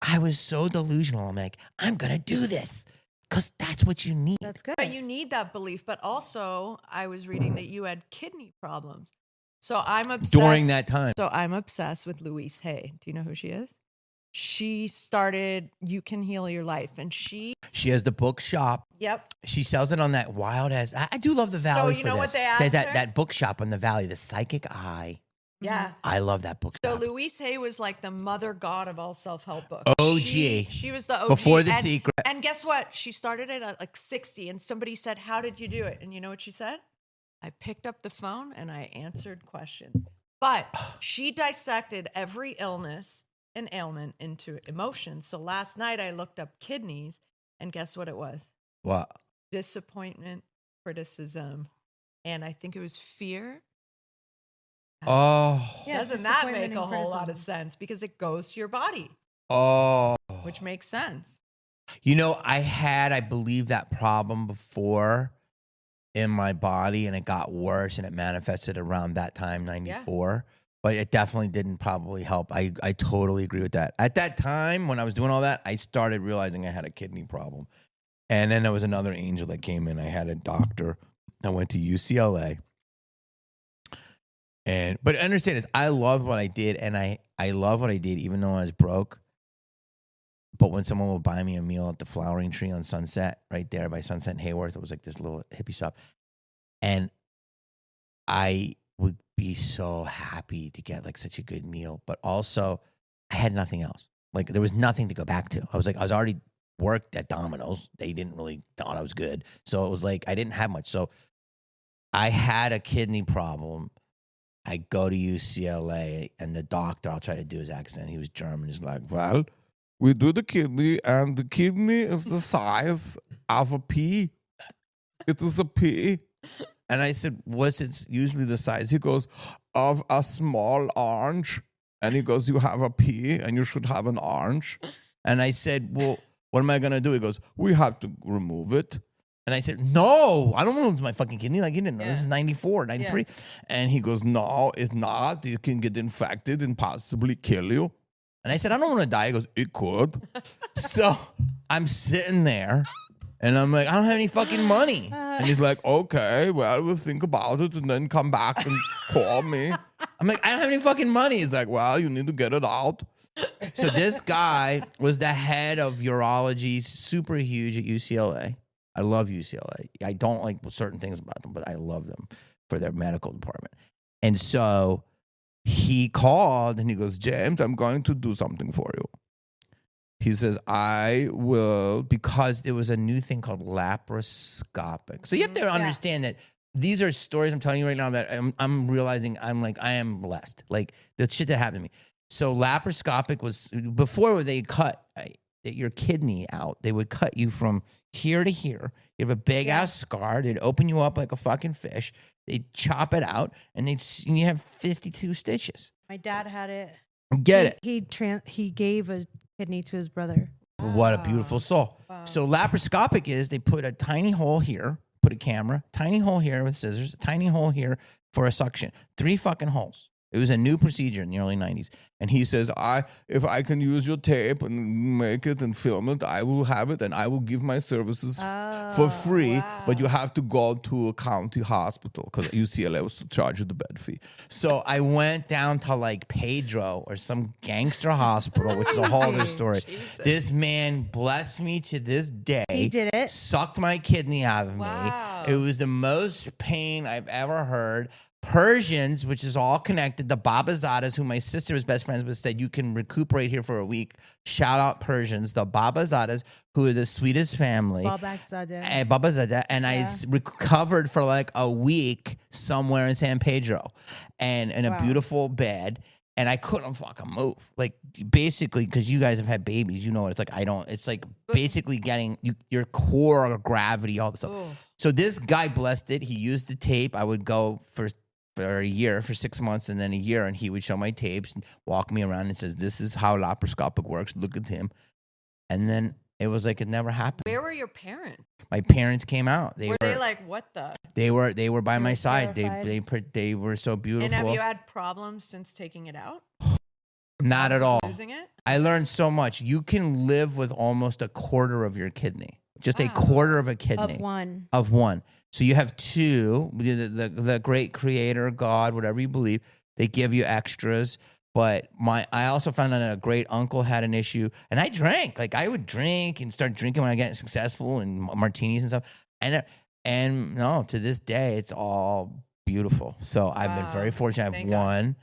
I was so delusional. I'm like, I'm going to do this because that's what you need. That's good. But you need that belief. But also, I was reading that you had kidney problems. So I'm obsessed. During that time. So I'm obsessed with Louise Hay. Do you know who she is? She started You Can Heal Your Life. And she has the bookshop. Yep. She sells it on that wild ass. I do love the Valley. So you for know this. what they asked that her? that bookshop on the Valley, the Psychic Eye. Yeah. I love that book. So Louise Hay was like the mother god of all self-help books. OG. She was the OG. Before The and, Secret. And guess what? She started it at like 60 and somebody said, how did you do it? And you know what she said? I picked up the phone and I answered questions. But she dissected every illness and ailment into emotions. So last night I looked up kidneys and guess what it was? What? Disappointment, criticism, and I think it was fear. Oh. Yeah, Doesn't that disappointment make a and whole lot of criticism. sense? Because it goes to your body, Oh. which makes sense. You know, I believe, that problem before in my body, and it got worse, and it manifested around that time, 94. Yeah. But it definitely didn't probably help. I totally agree with that. At that time, when I was doing all that, I started realizing I had a kidney problem. And then there was another angel that came in. I had a doctor. I went to UCLA. But understand this, I love what I did, and I love what I did even though I was broke. But when someone would buy me a meal at the Flowering Tree on Sunset, right there by Sunset and Hayworth, it was like this little hippie shop. And I would be so happy to get like such a good meal. But also, I had nothing else. Like, there was nothing to go back to. I was already worked at Domino's. They didn't really thought I was good. So it was like, I didn't have much. So I had a kidney problem. I go to UCLA, and the doctor, I'll try to do his accent. He was German. He's like, well, we do the kidney, and the kidney is the size of a pea. It is a pea. And I said, what's it usually the size? He goes, of a small orange. And he goes, you have a pea, and you should have an orange. And I said, well, what am I going to do? He goes, we have to remove it. And I said, no, I don't want to lose my fucking kidney. Like, you didn't know. This is 94, 93. Yeah. And he goes, no, it's not. You can get infected and possibly kill you. And I said, I don't want to die. He goes, it could. So I'm sitting there, and I'm like, I don't have any fucking money. And he's like, okay, well, we'll think about it and then come back and call me. I'm like, I don't have any fucking money. He's like, well, you need to get it out. So this guy was the head of urology, super huge at UCLA. I love UCLA. I don't like certain things about them, but I love them for their medical department. And so he called and he goes, James, I'm going to do something for you. He says, I will, because there was a new thing called laparoscopic. So you have to understand that these are stories I'm telling you right now that I'm realizing I am blessed. Like, the shit that happened to me. So laparoscopic was, before they cut your kidney out, they would cut you from here to here. You have a big ass scar. They'd open you up like a fucking fish. They'd chop it out, and you have 52 stitches. My dad had it. Get it. He gave a kidney to his brother. What a beautiful soul. Wow. So laparoscopic is they put a tiny hole here, put a camera, tiny hole here with scissors, a tiny hole here for a suction. 3 fucking holes. It was a new procedure in the early 90s. And he says, if I can use your tape and make it and film it, I will have it, and I will give my services for free. Wow. But you have to go to a county hospital because UCLA was to charge you the bed fee. So I went down to like Pedro or some gangster hospital, which is a whole other story. Jesus. This man blessed me to this day. He did it. Sucked my kidney out of me. It was the most pain I've ever heard. Persians, which is all connected, the Babazadas, who my sister was best friends with, said you can recuperate here for a week. Shout out Persians, the Babazadas, who are the sweetest family. Babazada. And I recovered for like a week somewhere in San Pedro, and in a beautiful bed. And I couldn't fucking move. Like, basically, because you guys have had babies, you know what it's like. It's like basically getting your core gravity, all this stuff. Ooh. So this guy blessed it. He used the tape. I would go for a year, for 6 months, and then a year, and he would show my tapes and walk me around and says, this is how laparoscopic works. Look at him. And then It was like it never happened. Where were your parents? My parents came out. Were they like, what the? They were by my were side. terrified. They were so beautiful. And have you had problems since taking it out? Not at all. Losing it? I learned so much. You can live with almost a quarter of your kidney. Just a Wow. quarter of a kidney. Of one. So you have two. The great creator, God, whatever you believe, they give you extras. But I also found out a great uncle had an issue, and I drank. Like I would drink and start drinking when I get successful and martinis and stuff. And no, to this day, it's all beautiful. So I've been very fortunate. I've won,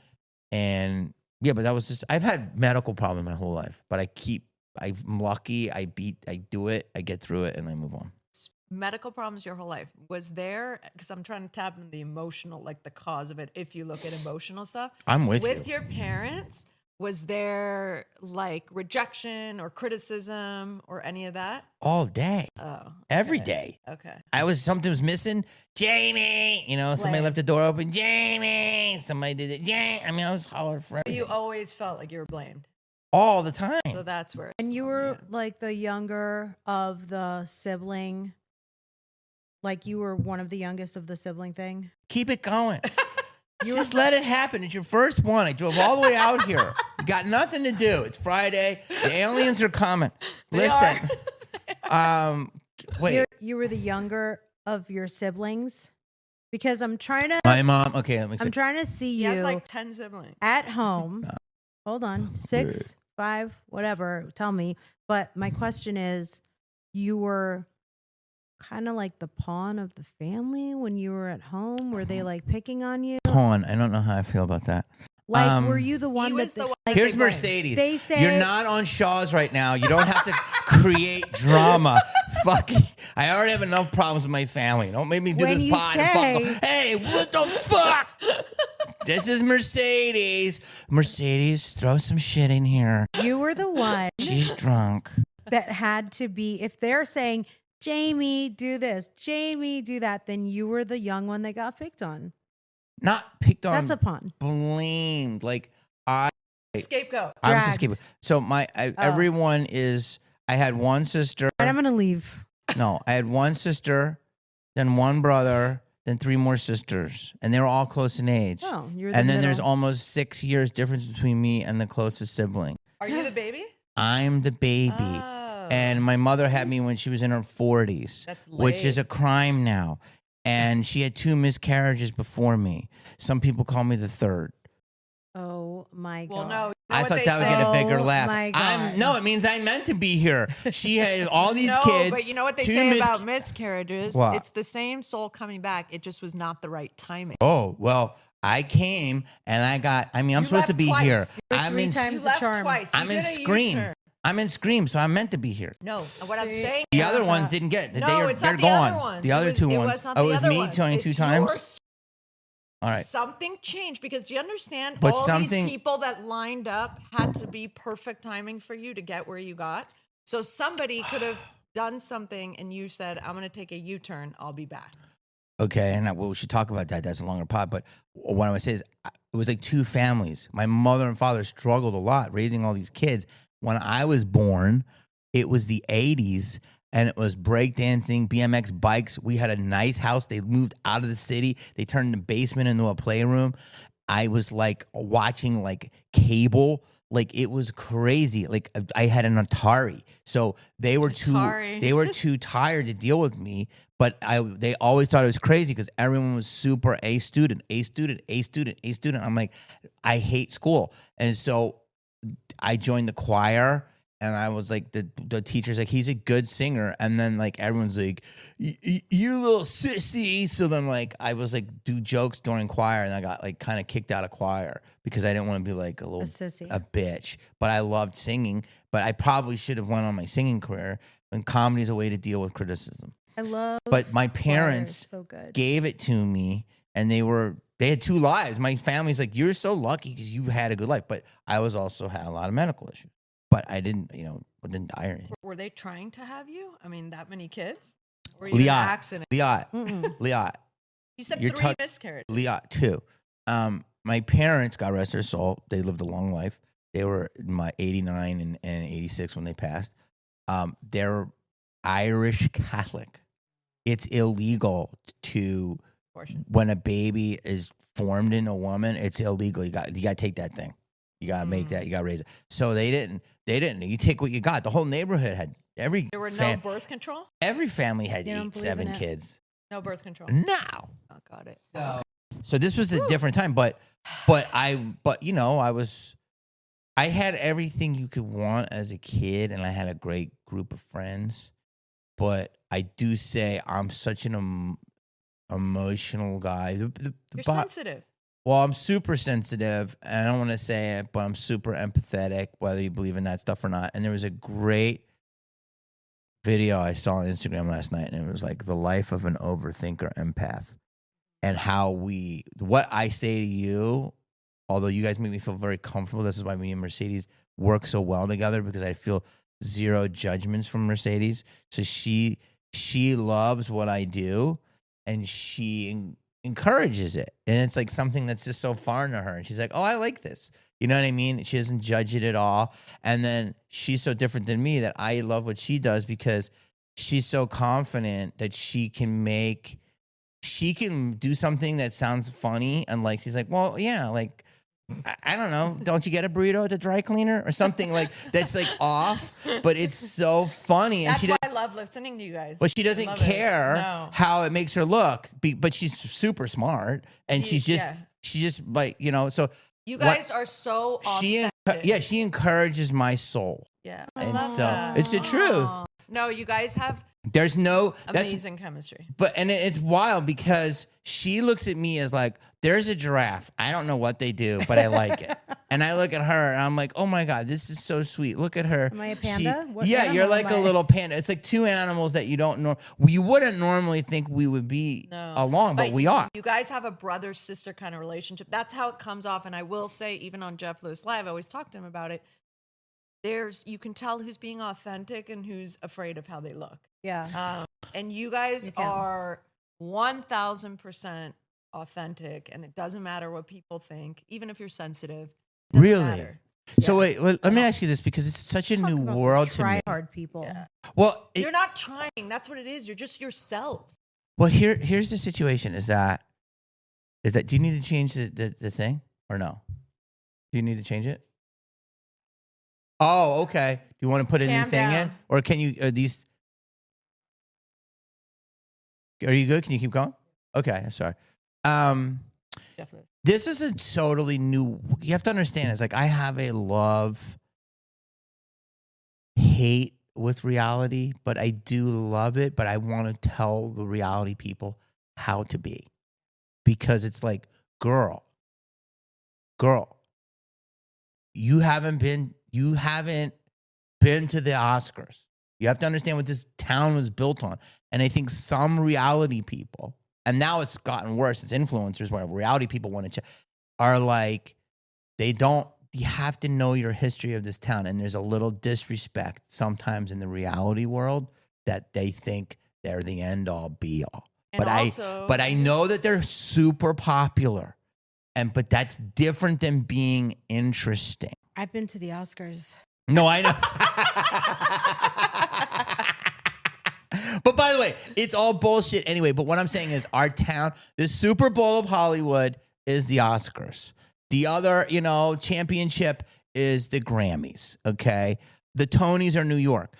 and yeah, but that was just. I've had medical problems my whole life, but I'm lucky. I do it. I get through it, and I move on. Medical problems your whole life. Was there, because I'm trying to tap into the emotional, like the cause of it, if you look at emotional stuff. I'm with you. With your parents, was there like rejection or criticism or any of that? All day. Oh. Every day. Okay. Something was missing. Jamie, somebody Like- left the door open. Jamie, somebody did it. Jamie. I mean, I was hollering for So everything. you always felt like you were blamed. All the time. So that's where. And you were like the younger of the sibling. Like you were one of the youngest of the sibling thing. Keep it going. Just let it happen. It's your first one. I drove all the way out here. You got nothing to do. It's Friday. The aliens are coming. They Listen. Wait. You were the younger of your siblings, because I'm trying to. My mom. Okay, let me see. I'm trying to see He you has like 10 siblings. at home. Hold on, 6, 5, whatever. Tell me. But my question is, you were kind of like the pawn of the family when you were at home. Were they like picking on you? Pawn. I don't know how I feel about that. Like, were you the one He that was the one. like, Here's they blamed. Mercedes. They say You're not on Shaw's right now. You don't have to create drama. Fucking, I already have enough problems with my family. Don't make me do When this you pod. Hey, what the fuck? This is Mercedes. Mercedes, throw some shit in here. you were the one She's drunk. that had to be. If they're saying, Jamie, do this, Jamie, do that, then you were the young one that got picked on. Not picked on. That's a pawn. Blamed. Like Scapegoat. I was a Dragged. scapegoat. So everyone is. I had one sister. And I'm gonna leave. No, I had one sister, then one brother, then 3 more sisters, and they were all close in age. Oh, you're the And then there's middle. almost 6 years difference between me and the closest sibling. Are you the baby? I'm the baby. Oh. And my mother had me when she was in her 40s, That's which is late. a crime now. And she had 2 miscarriages before me. Some people call me the third. Oh my god. Well, no. You know I what thought they that would say? get a bigger Oh laugh. my God. No, it means I'm meant to be here. She had all these No, kids. but you know what they 2 say about miscarriages? What? It's the same soul coming back. It just was not the right timing. Oh, well, I came and I'm You supposed to left be twice. here. You're I'm 3 in times You the left charm. twice. You I'm in did a Scream. U-turn. I'm in Scream, so I'm meant to be here. No, what I'm saying. The other ones didn't get. No, it's they're not the gone. other ones. The other 2 It ones. was not Oh, the it was other me ones. 22 It's times. yours. All right. Something changed because do you understand? But all something- these people that lined up had to be perfect timing for you to get where you got. So somebody could have done something and you said, I'm going to take a U-turn. I'll be back. Okay, and we should talk about that. That's a longer pod. But what I would say is, it was like 2 families. My mother and father struggled a lot raising all these kids. When I was born, it was the 80s, and it was breakdancing, BMX bikes. We had a nice house. They moved out of the city. They turned the basement into a playroom. I was like watching like cable. Like it was crazy. Like I had an Atari. So they were Atari. too tired to deal with me. But they always thought it was crazy because everyone was super A student. I'm like, I hate school. And so I joined the choir, and I was like, the teacher's like, he's a good singer. And then like everyone's like, you little sissy. So then like I was like, do jokes during choir, and I got like kind of kicked out of choir because I didn't want to be like a sissy. bitch. But I loved singing. But I probably should have went on my singing career. And comedy is a way to deal with criticism. I love. But my choir. parents So good. gave it to me, and they had 2 lives. My family's like, you're so lucky because you had a good life. But I was also had a lot of medical issues. But I didn't, I didn't die or anything. Were they trying to have you? I mean, that many kids? Or were you in an accident? Liat. You said You're 3 miscarriages. Liat, 2. My parents, God rest their soul, they lived a long life. They were in my 89 and 86 when they passed. They're Irish Catholic. It's illegal to Abortion. when a baby is formed in a woman. It's illegal. You got to take that thing. You got to make that. You got to raise it. So they didn't. You take what you got. The whole neighborhood had every. There were no birth control. Every family had You don't 8, believe 7 in it? kids. No birth control. No. Oh, got it. So this was a different time, but you know, I had everything you could want as a kid, and I had a great group of friends. But I do say I'm such an emotional guy. You're sensitive. Well, I'm super sensitive, and I don't want to say it, but I'm super empathetic, whether you believe in that stuff or not. And there was a great video I saw on Instagram last night, and it was like the life of an overthinker empath. And how what I say to you, although you guys make me feel very comfortable, this is why me and Mercedes work so well together, because I feel zero judgments from Mercedes. So she loves what I do, and she encourages it. And it's like something that's just so foreign to her. And she's like, oh, I like this. You know what I mean? She doesn't judge it at all. And then she's so different than me that I love what she does, because she's so confident that she can do something that sounds funny, and like she's like, well, yeah, like I don't know, don't you get a burrito at the dry cleaner or something like that's like off, but it's so funny, and That's why I love listening to you guys. but she doesn't care how it makes her look, but she's super smart, and she's just like, you know, so you guys are so authentic. She encourages my soul. Yeah, and love so that. it's the truth. No, you guys have There's no amazing chemistry. But it's wild, because she looks at me as like, there's a giraffe. I don't know what they do, but I like it. And I look at her and I'm like, oh my God, this is so sweet. Look at her. Am I a panda? You're like a little panda. It's like two animals that you don't know. You wouldn't normally think we would be along, but we are. You guys have a brother-sister kind of relationship. That's how it comes off. And I will say, even on Jeff Lewis Live, I always talk to him about it. You can tell who's being authentic and who's afraid of how they look. Yeah. And you guys are 1,000% authentic, and it doesn't matter what people think, even if you're sensitive. It doesn't matter. So wait, let me ask you this, because it's such a new world to me. Try hard people. Yeah. Well, you're not trying. That's what it is. You're just yourselves. Well, here's the situation. Is that do you need to change the thing or no? Do you need to change it? Oh, okay. Do you want to put a new thing in, or can you? Are you good? Can you keep going? Okay, I'm sorry. Definitely. This is a totally new. You have to understand. It's like I have a love-hate with reality, but I do love it. But I want to tell the reality people how to be, because it's like, girl, you haven't been to the Oscars. You have to understand what this town was built on. And I think some reality people, and now it's gotten worse, it's influencers where reality people want to are like, you have to know your history of this town. And there's a little disrespect sometimes in the reality world that they think they're the end all be all. But I know that they're super popular. But that's different than being interesting. I've been to the Oscars. No, I know. But by the way, it's all bullshit anyway. But what I'm saying is our town, the Super Bowl of Hollywood is the Oscars. The other, championship is the Grammys, okay? The Tonys are New York.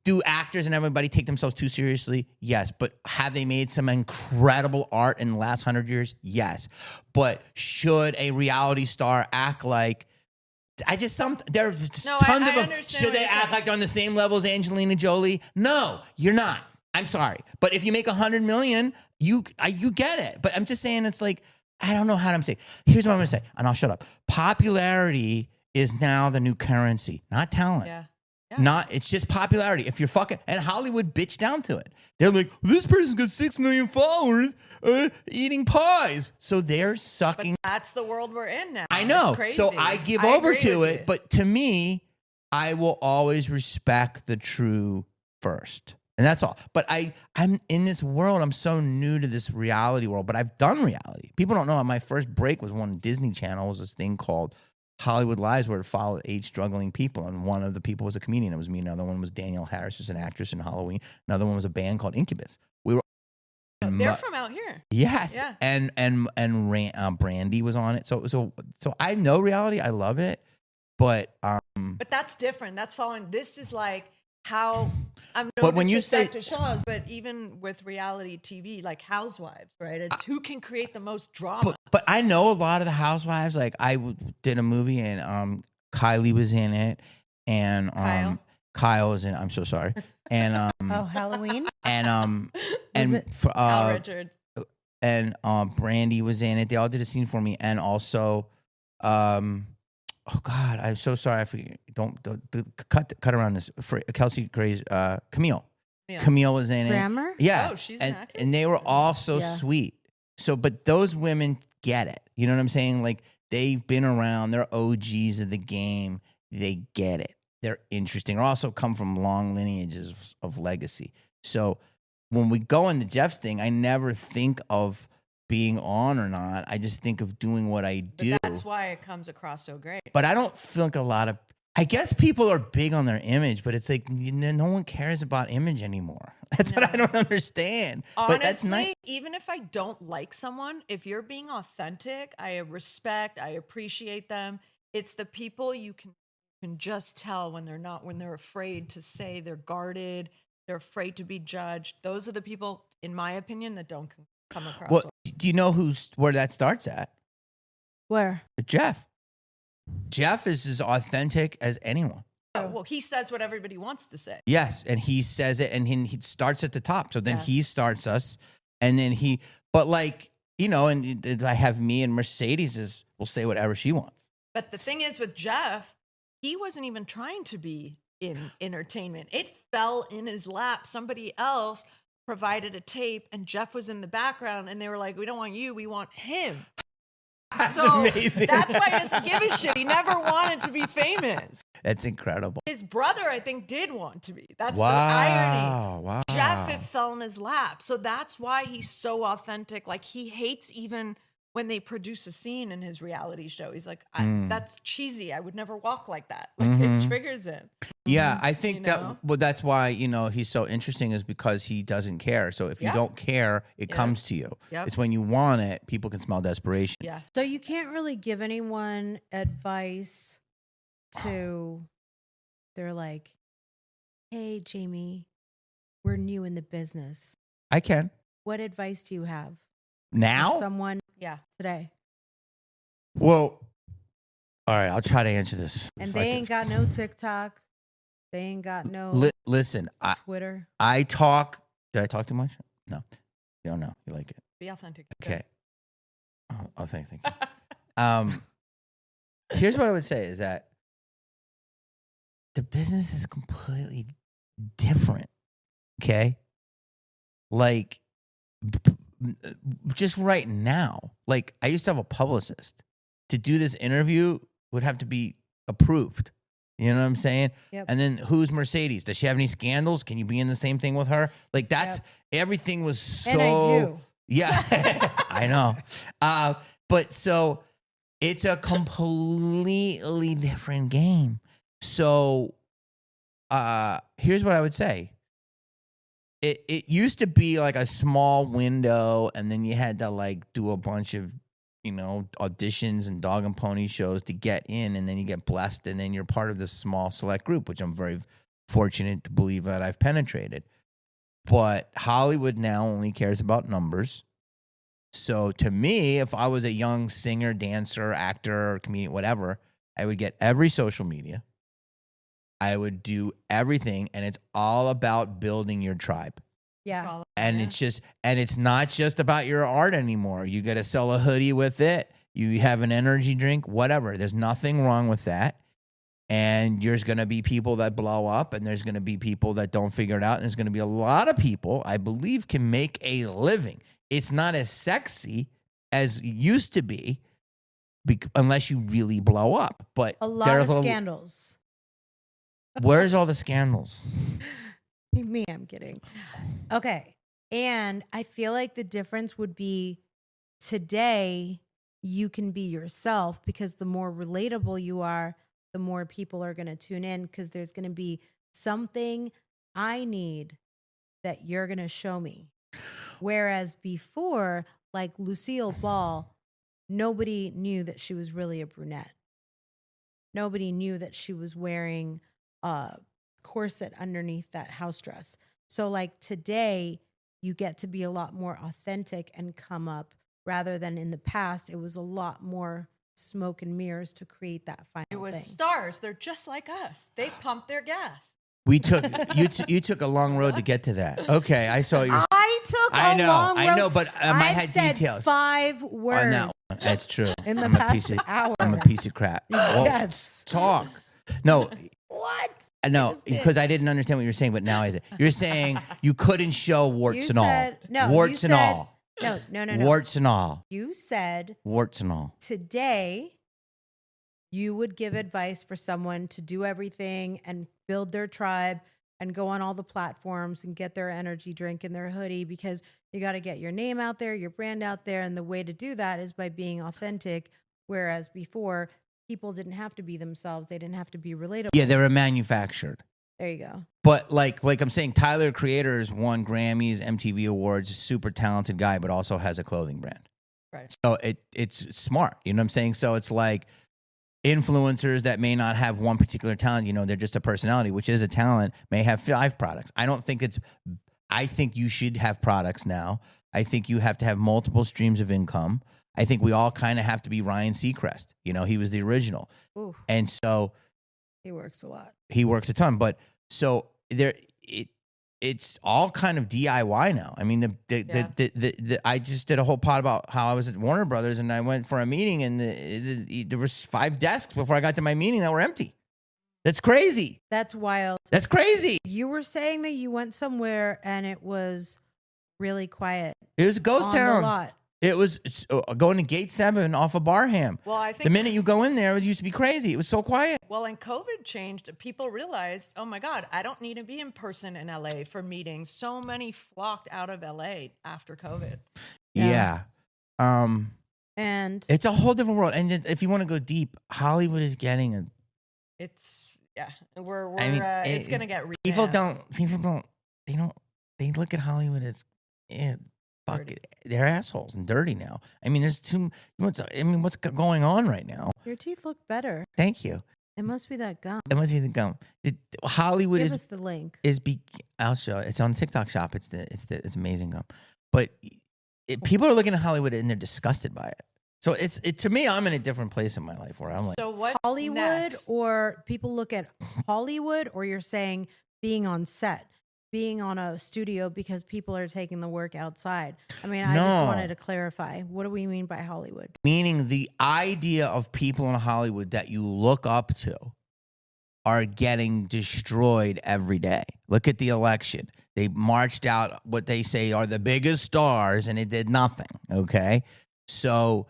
Do actors and everybody take themselves too seriously? Yes. But have they made some incredible art in the last 100 years? Yes. But should a reality star act like... there's tons of them. Should they act like they're on the same level as Angelina Jolie? No, you're not. I'm sorry. But if you make 100 million, you get it. But I'm just saying, it's like, I don't know how to say. Here's what I'm going to say, and I'll shut up. Popularity is now the new currency, not talent. Yeah. It's just popularity. If you're and Hollywood bitched down to it. They're like, this person's got 6 million followers eating pies. So they're sucking. But that's the world we're in now. I know. It's crazy. So I give over to it. But to me, I will always respect the true first. And that's all. But I'm in this world. I'm so new to this reality world. But I've done reality. People don't know. My first break was on Disney Channel. It was this thing called Hollywood Lives, where it followed 8 struggling people, and one of the people was a comedian. It was me. Another one was Danielle Harris, who's an actress in Halloween. Another one was a band called Incubus. We were They're from out here. yes, Yeah. and Brandy was on it. So I know reality. I love it, but that's different. That's following. This is like how I'm. No But when you say- disrespect to shows, but even with reality TV, like Housewives, right? It's who can create the most drama. But I know a lot of the housewives. Like did a movie and Kylie was in it, and Kyle was in. I'm so sorry. And Halloween. and Al Richards. And Brandy was in it. They all did a scene for me, and also, oh God, I'm so sorry. I forget. Don't cut around this. For Kelsey Gray's Camille. Yeah. Camille was in Grammar? it. Yeah. Oh, she's an actress? And they were all so sweet. So, but those women get it. You know what I'm saying? Like, they've been around. They're OGs of the game. They get it. They're interesting. Or also come from long lineages of legacy. So when we go into Jeff's thing, I never think of being on or not. I just think of doing what I do. But that's why it comes across so great. But I don't feel like a lot of, I guess people are big on their image, but it's like no one cares about image anymore. That's what I don't understand. Honestly, but that's not, even if I don't like someone, if you're being authentic, I respect, I appreciate them. It's the people you can just tell when they're afraid to say, they're guarded, they're afraid to be judged. Those are the people, in my opinion, that don't come across. Well, do you know where that starts at? Where? Jeff. Jeff is as authentic as anyone. Oh, well, he says what everybody wants to say. Yes, and he says it, and he starts at the top. So then he starts us, and then but like, you know, and I have me and Mercedes will say whatever she wants. But the thing is with Jeff, he wasn't even trying to be in entertainment. It fell in his lap. Somebody else provided a tape, and Jeff was in the background, and they were like, we don't want you, we want him. That's amazing. That's why he doesn't give a shit. He never wanted to be famous. That's incredible. His brother, I think, did want to be. That's the irony. Wow. Jeff, it fell in his lap. So that's why he's so authentic. Like, he hates even when they produce a scene in his reality show. He's like, that's cheesy. I would never walk like that. Like, it triggers him. Yeah, I think that's why, you know, he's so interesting, is because he doesn't care. So if you don't care, it comes to you. Yep. It's when you want it, people can smell desperation. Yeah. So you can't really give anyone advice they're like, hey, Jamie, we're new in the business. I can. What advice do you have? Now? For someone today. Well, all right, I'll try to answer this. And they ain't got no TikTok. They ain't got no listen, Twitter. I talk. Did I talk too much? No. You don't know. You like it. Be authentic. Okay. Oh, thank you. Here's what I would say is that the business is completely different. Okay? Like, just right now, like, I used to have a publicist. To do this interview would have to be approved. You know what I'm saying? Yep. And then who's Mercedes? Does she have any scandals? Can you be in the same thing with her? Like, that's everything was so. And I do. Yeah, I know. But so it's a completely different game. So here's what I would say. It used to be like a small window, and then you had to like do a bunch of, you know, auditions and dog and pony shows to get in, and then you get blessed, and then you're part of this small select group, which I'm very fortunate to believe that I've penetrated. But Hollywood now only cares about numbers. So to me, if I was a young singer, dancer, actor, or comedian, whatever, I would get every social media. I would do everything, and it's all about building your tribe. Yeah. And it's not just about your art anymore. You got to sell a hoodie with it. You have an energy drink, whatever. There's nothing wrong with that. And there's going to be people that blow up, and there's going to be people that don't figure it out. And there's going to be a lot of people, I believe, can make a living. It's not as sexy as it used to be unless you really blow up. But a lot of scandals. Where's all the scandals? Me, I'm kidding. Okay. And I feel like the difference would be today, you can be yourself, because the more relatable you are, the more people are going to tune in, because there's going to be something I need that you're going to show me. Whereas before, like Lucille Ball, nobody knew that she was really a brunette. Nobody knew that she was wearing a corset underneath that house dress. So like today, you get to be a lot more authentic and come up, rather than in the past, it was a lot more smoke and mirrors to create that final It was thing. stars. They're just like us. They pump their gas. We took you took a long road to get to that. Okay, I saw your. I took a long road. I know, but I I've had said details 5 words on that one. That's true. in the I'm a past piece of, hour. I'm a piece of crap. Well, Yes. talk. No, What? no, just did. because I didn't understand what you were saying, but now I did. You're saying you couldn't show warts You and all. said- no, you Warts and said- all. No. Warts and all. You said Warts and all. today you would give advice for someone to do everything and build their tribe and go on all the platforms and get their energy drink and their hoodie, because you got to get your name out there, your brand out there. And the way to do that is by being authentic. Whereas before, people didn't have to be themselves. They didn't have to be relatable. Yeah, they were manufactured. There you go. But like I'm saying, Tyler Creator's won Grammys, MTV Awards, super talented guy, but also has a clothing brand. Right. So it's smart. You know what I'm saying? So it's like influencers that may not have one particular talent, they're just a personality, which is a talent, may have 5 products. I think you should have products now. I think you have to have multiple streams of income. I think we all kind of have to be Ryan Seacrest. He was the original. Ooh, And so he works a lot. he works a ton, but so it's all kind of DIY now. I mean, I just did a whole pod about how I was at Warner Brothers and I went for a meeting and there was 5 desks before I got to my meeting that were empty. That's crazy. That's wild. That's crazy. You were saying that you went somewhere and it was really quiet. It was a ghost on the town. lot. It was going to Gate 7 off of Barham. Well, I think The minute you go in there, it used to be crazy. It was so quiet. Well, and COVID changed. People realized, oh my God, I don't need to be in person in LA for meetings. So many flocked out of LA after COVID. Yeah. And It's a whole different world. And if you want to go deep, Hollywood is getting a. It's we're I mean, it's gonna get People revamped. they look at Hollywood as fuck Dirty. it. They're assholes and dirty now. I mean, there's too. What's going on right now? your teeth look better. Thank you. It must be that gum. It must be the gum. Hollywood Give is us the link. I'll show it. It's on the TikTok shop. It's amazing gum. But people are looking at Hollywood and they're disgusted by it. So to me, I'm in a different place in my life where I'm like, So what's Hollywood, next? or people look at Hollywood, or you're saying being on set, being on a studio because people are taking the work outside. I mean, I No. just wanted to clarify. What do we mean by Hollywood? meaning the idea of people in Hollywood that you look up to are getting destroyed every day. Look at the election. They marched out what they say are the biggest stars and it did nothing. Okay. So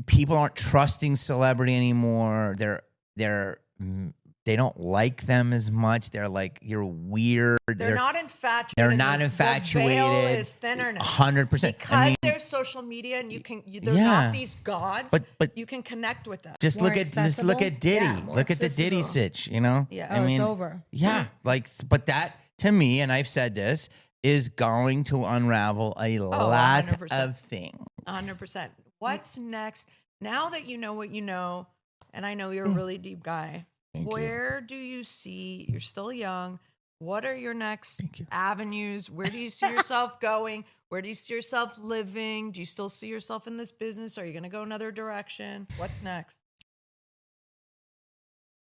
people aren't trusting celebrity anymore. They don't like them as much. They're like, you're weird. They're not infatuated. They're not The infatuated. veil is thinner now. 100%. Because there's social media and they're Yeah. not these gods. But you can connect with them. just More look at accessible? Diddy. Yeah, more Look at the Diddy accessible. sitch, you know? Yeah. Oh, it's over. Yeah, but that to me, and I've said this, is going to unravel a lot 100%. of things. 100%. What's next? Now that you know what you know, and I know you're a really deep guy, Thank you. where do you see, you're still young, what are your next Thank you. avenues? Where do you see yourself going? Where do you see yourself living? Do you still see yourself in this business? Are you going to go another direction? What's next?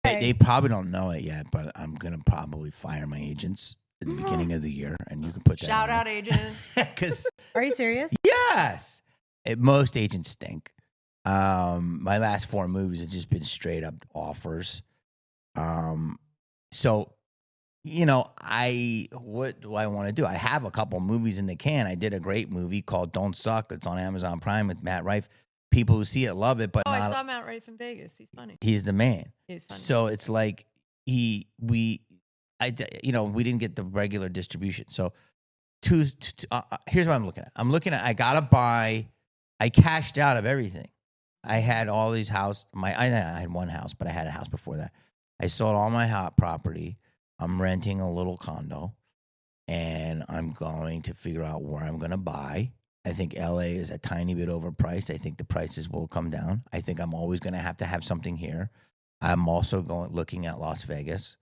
They probably don't know it yet, but I'm gonna probably fire my agents in the beginning of the year, and you can put that Shout out agent. because Are you serious? yes, most agents stink. My last 4 movies have just been straight up offers. So, what do I want to do? I have a couple movies in the can. I did a great movie called Don't Suck. It's on Amazon Prime with Matt Rife. People who see it love it, but Oh, I not, saw Matt Rife in Vegas. He's funny. he's the man. He's funny. So it's like we didn't get the regular distribution. So here's what I'm looking at. I I cashed out of everything. I had all these I had one house, but I had a house before that. I sold all my hot property. I'm renting a little condo, and I'm going to figure out where I'm going to buy. I think LA is a tiny bit overpriced. I think the prices will come down. I think I'm always going to have something here. I'm also looking at Las Vegas.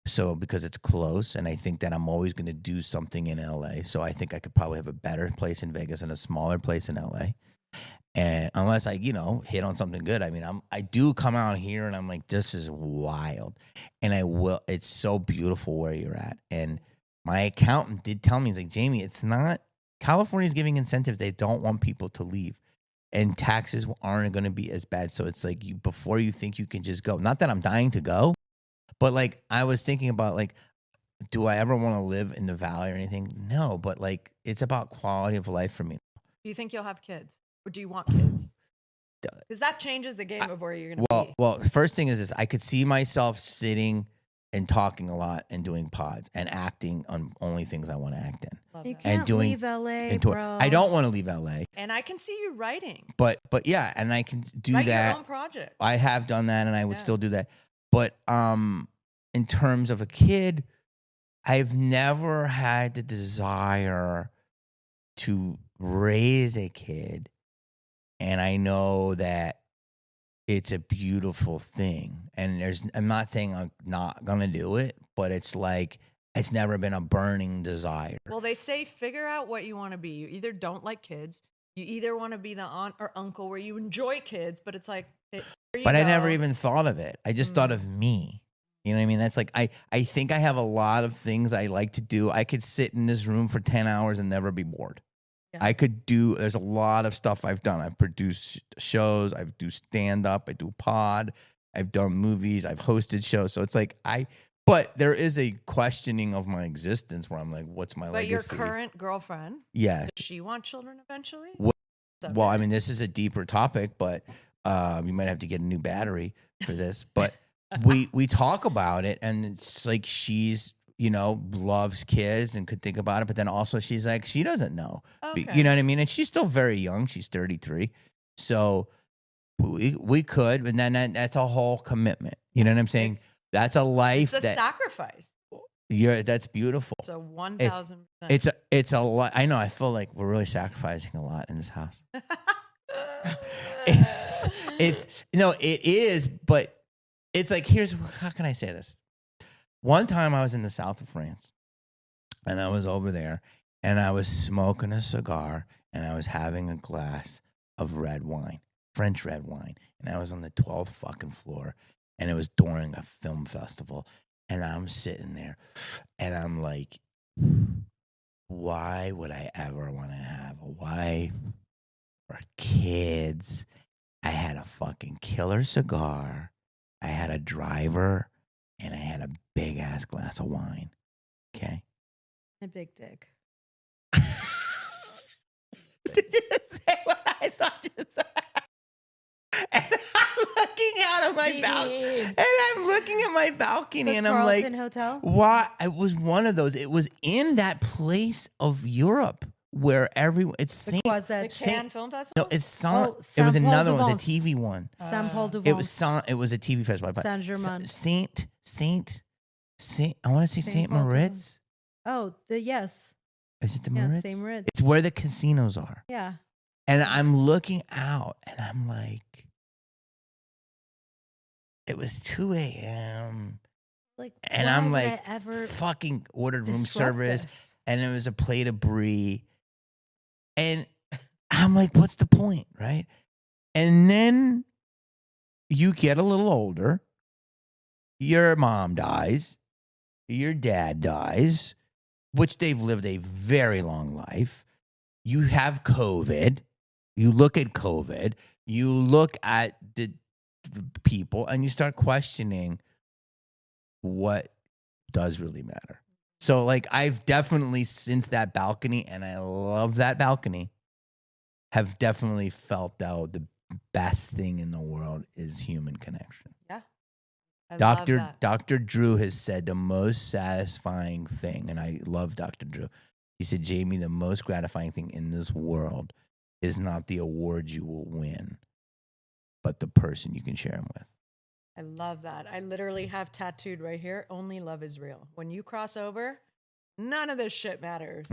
So because it's close, and I think that I'm always going to do something in LA. So I think I could probably have a better place in Vegas and a smaller place in LA. And unless I, hit on something good, I mean, I do come out here and I'm like, this is wild. And it's so beautiful where you're at. And my accountant did tell me, he's like, Jamie, it's not, California's giving incentives. They don't want people to leave. And taxes aren't going to be as bad. So it's like before you think you can just go. Not that I'm dying to go, but like I was thinking about like, do I ever want to live in the valley or anything? No, but like it's about quality of life for me. Do you think you'll have kids? Or do you want kids? Because that changes the game of where you're going to be. Well, first thing is this. I could see myself sitting and talking a lot and doing pods and acting on only things I want to act in. You can't leave LA, bro. I don't want to leave LA. And I can see you writing. But yeah, and I can do Write that. your own project. I have done that, and I would still do that. But in terms of a kid, I've never had the desire to raise a kid. And I know that it's a beautiful thing. And I'm not saying I'm not going to do it, but it's like, it's never been a burning desire. Well, they say figure out what you want to be. You either don't like kids, you either want to be the aunt or uncle where you enjoy kids, but it's like, but I never even thought of it. I just thought of me. You know what I mean? That's like, I think I have a lot of things I like to do. I could sit in this room for 10 hours and never be bored. I could there's a lot of stuff I've done. I've produced shows. I do stand-up. I do pod. I've done movies. I've hosted shows. So it's like but there is a questioning of my existence where I'm like, what's my legacy? But your current girlfriend, does she want children eventually? Well, I mean, this is a deeper topic, but you might have to get a new battery for this. But we talk about it, and it's like she's, loves kids and could think about it. But then also she's like, she doesn't know. Okay. You know what I mean? And she's still very young. She's 33. So we could, and then that's a whole commitment. You know what I'm saying? That's a life. It's a sacrifice. That's beautiful. It's a 1,000%. It's a lot. I know. I feel like we're really sacrificing a lot in this house. It is, but it's like, how can I say this? One time I was in the south of France, and I was over there, and I was smoking a cigar, and I was having a glass of red wine, French red wine, and I was on the 12th fucking floor, and it was during a film festival, and I'm sitting there, and I'm like, why would I ever want to have a wife or kids? I had a fucking killer cigar. I had a driver, and I had a big ass glass of wine. Okay. A big dick. Did you say what I thought you said? And I'm looking out of my balcony. And I'm looking at my balcony, and I'm like, Carlton Hotel? Why? It was one of those. It was in that place of Europe where it's the Cannes Film Festival? No, it's it was another one. It was a TV one. Saint Paul du It was a TV festival. Saint Germain. Saint. I want to say Saint Moritz. Oh, yes. Is it the Moritz? Saint Moritz. It's where the casinos are. Yeah. And I'm looking out, and I'm like, it was 2 a.m. Like, and I'm like, fucking ordered room service, this? And it was a plate of brie. And I'm like, what's the point, right? And then you get a little older. Your mom dies. Your dad dies, which they've lived a very long life. You have COVID. You look at COVID. You look at the people, and you start questioning what does really matter. So, like, I've definitely, since that balcony, and I love that balcony, have definitely felt out the best thing in the world is human connection. Yeah. Dr. Drew has said the most satisfying thing, and I love Dr. Drew. He said, Jamie, the most gratifying thing in this world is not the awards you will win, but the person you can share them with. I love that. I literally have tattooed right here, only love is real. When you cross over, none of this shit matters.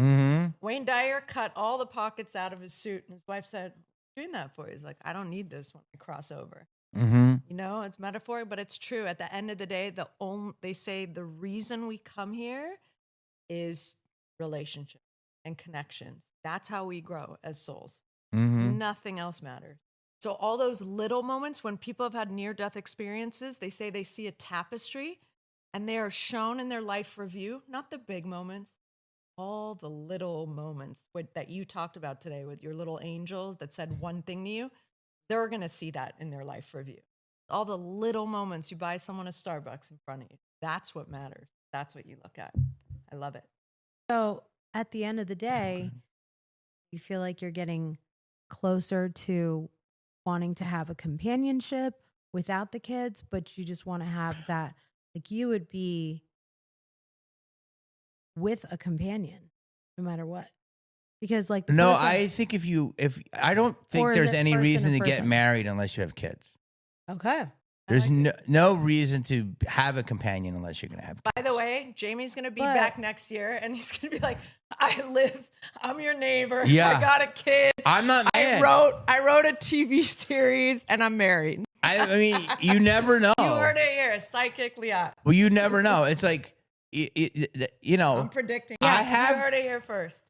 Wayne Dyer cut all the pockets out of his suit, and his wife said, doing that for you. He's like, I don't need this when I cross over. You know, it's metaphor, but it's true. At the end of the day, they say the reason we come here is relationship and connections. That's how we grow as souls. Nothing else matters. So all those little moments when people have had near-death experiences, they say they see a tapestry and they are shown in their life review, not the big moments, all the little moments that you talked about today with your little angels that said one thing to you. They're going to see that in their life review. All the little moments you buy someone a Starbucks in front of you. That's what matters. That's what you look at. I love it. So at the end of the day, you feel like you're getting closer to wanting to have a companionship without the kids, but you just want to have that, like you would be with a companion no matter what. Because like the person, I think if I don't think Or there's is it any person reason to to get person? married unless you have kids. okay. There's no reason to have a companion unless you're going to have kids. By the way, Jamie's going to be But- back next year and he's going to be like, I'm your neighbor. Yeah. I got a kid. I'm not mad. I wrote a TV series and I'm married. I mean, you never know. You heard it here, Psychic Liat. Well, you never know. It's like, you know. I'm predicting. I You have- heard it here first.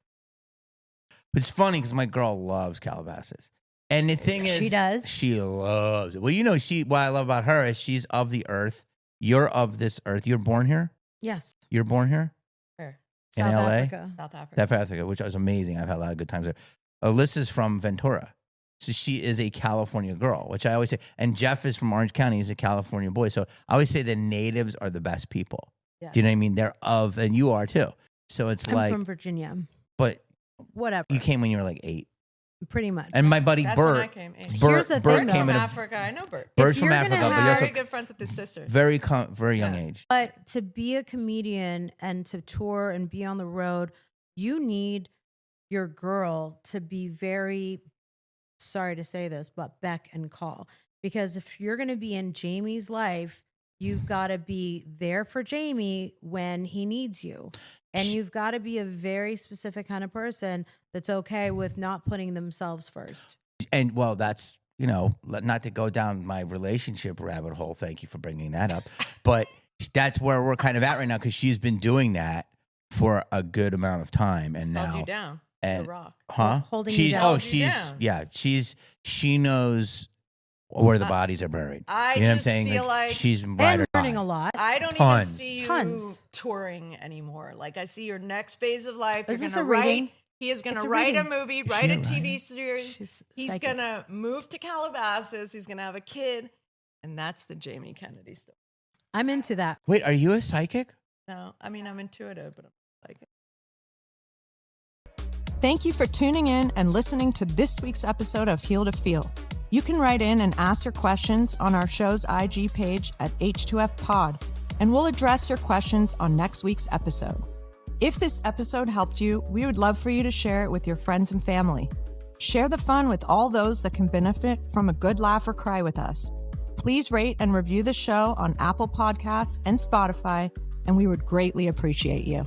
It's funny because my girl loves Calabasas. And the thing is, She does? She loves it. Well, you know, what I love about her is she's of the earth. You're of this earth. You're born here? Yes. You're born here? Where? In South LA? Africa. South Africa. South Africa, which was amazing. I've had a lot of good times there. Alyssa's from Ventura. So she is a California girl, which I always say. And Jeff is from Orange County. He's a California boy. So I always say the natives are the best people. Yeah. Do you know what I mean? They're of, and you are too. So it's I'm like, from Virginia. but Whatever. you came when you were like 8. Pretty much. And my buddy That's when I Bert, came. Here's the Bert thing, came though. in From a Africa. I know Bert. Bert's from you're Africa, gonna but he have- also Very good friends with his sister. very young Yeah. age. But to be a comedian and to tour and be on the road, you need your girl to be very, sorry to say this, but beck and call. Because if you're going to be in Jamie's life, you've got to be there for Jamie when he needs you. And you've got to be a very specific kind of person that's okay with not putting themselves first. And well, that's, you know, not to go down my relationship rabbit hole. Thank you for bringing that up. But that's where we're kind of at right now because she's been doing that for a good amount of time. And Held now, you down. and The rock. huh? Holding you she's, down. oh, Held you she's, down. yeah, she knows where the bodies are buried. I You know what I'm just saying? feel like she's I right am or learning die. a lot. I don't Tons. even see you Tons. touring anymore. Like I see your next phase of life. Is You're this gonna a reading? write. He is going It's to a write a reading. movie, Is write she a a TV writer? series. She's He's psychic. going to move to Calabasas. He's going to have a kid. And that's the Jamie Kennedy story. I'm into that. Wait, are you a psychic? No, I mean, I'm intuitive, but I'm psychic. Thank you for tuning in and listening to this week's episode of Heal to Feel. You can write in and ask your questions on our show's IG page at H2F Pod, and we'll address your questions on next week's episode. If this episode helped you, we would love for you to share it with your friends and family. Share the fun with all those that can benefit from a good laugh or cry with us. Please rate and review the show on Apple Podcasts and Spotify, and we would greatly appreciate you.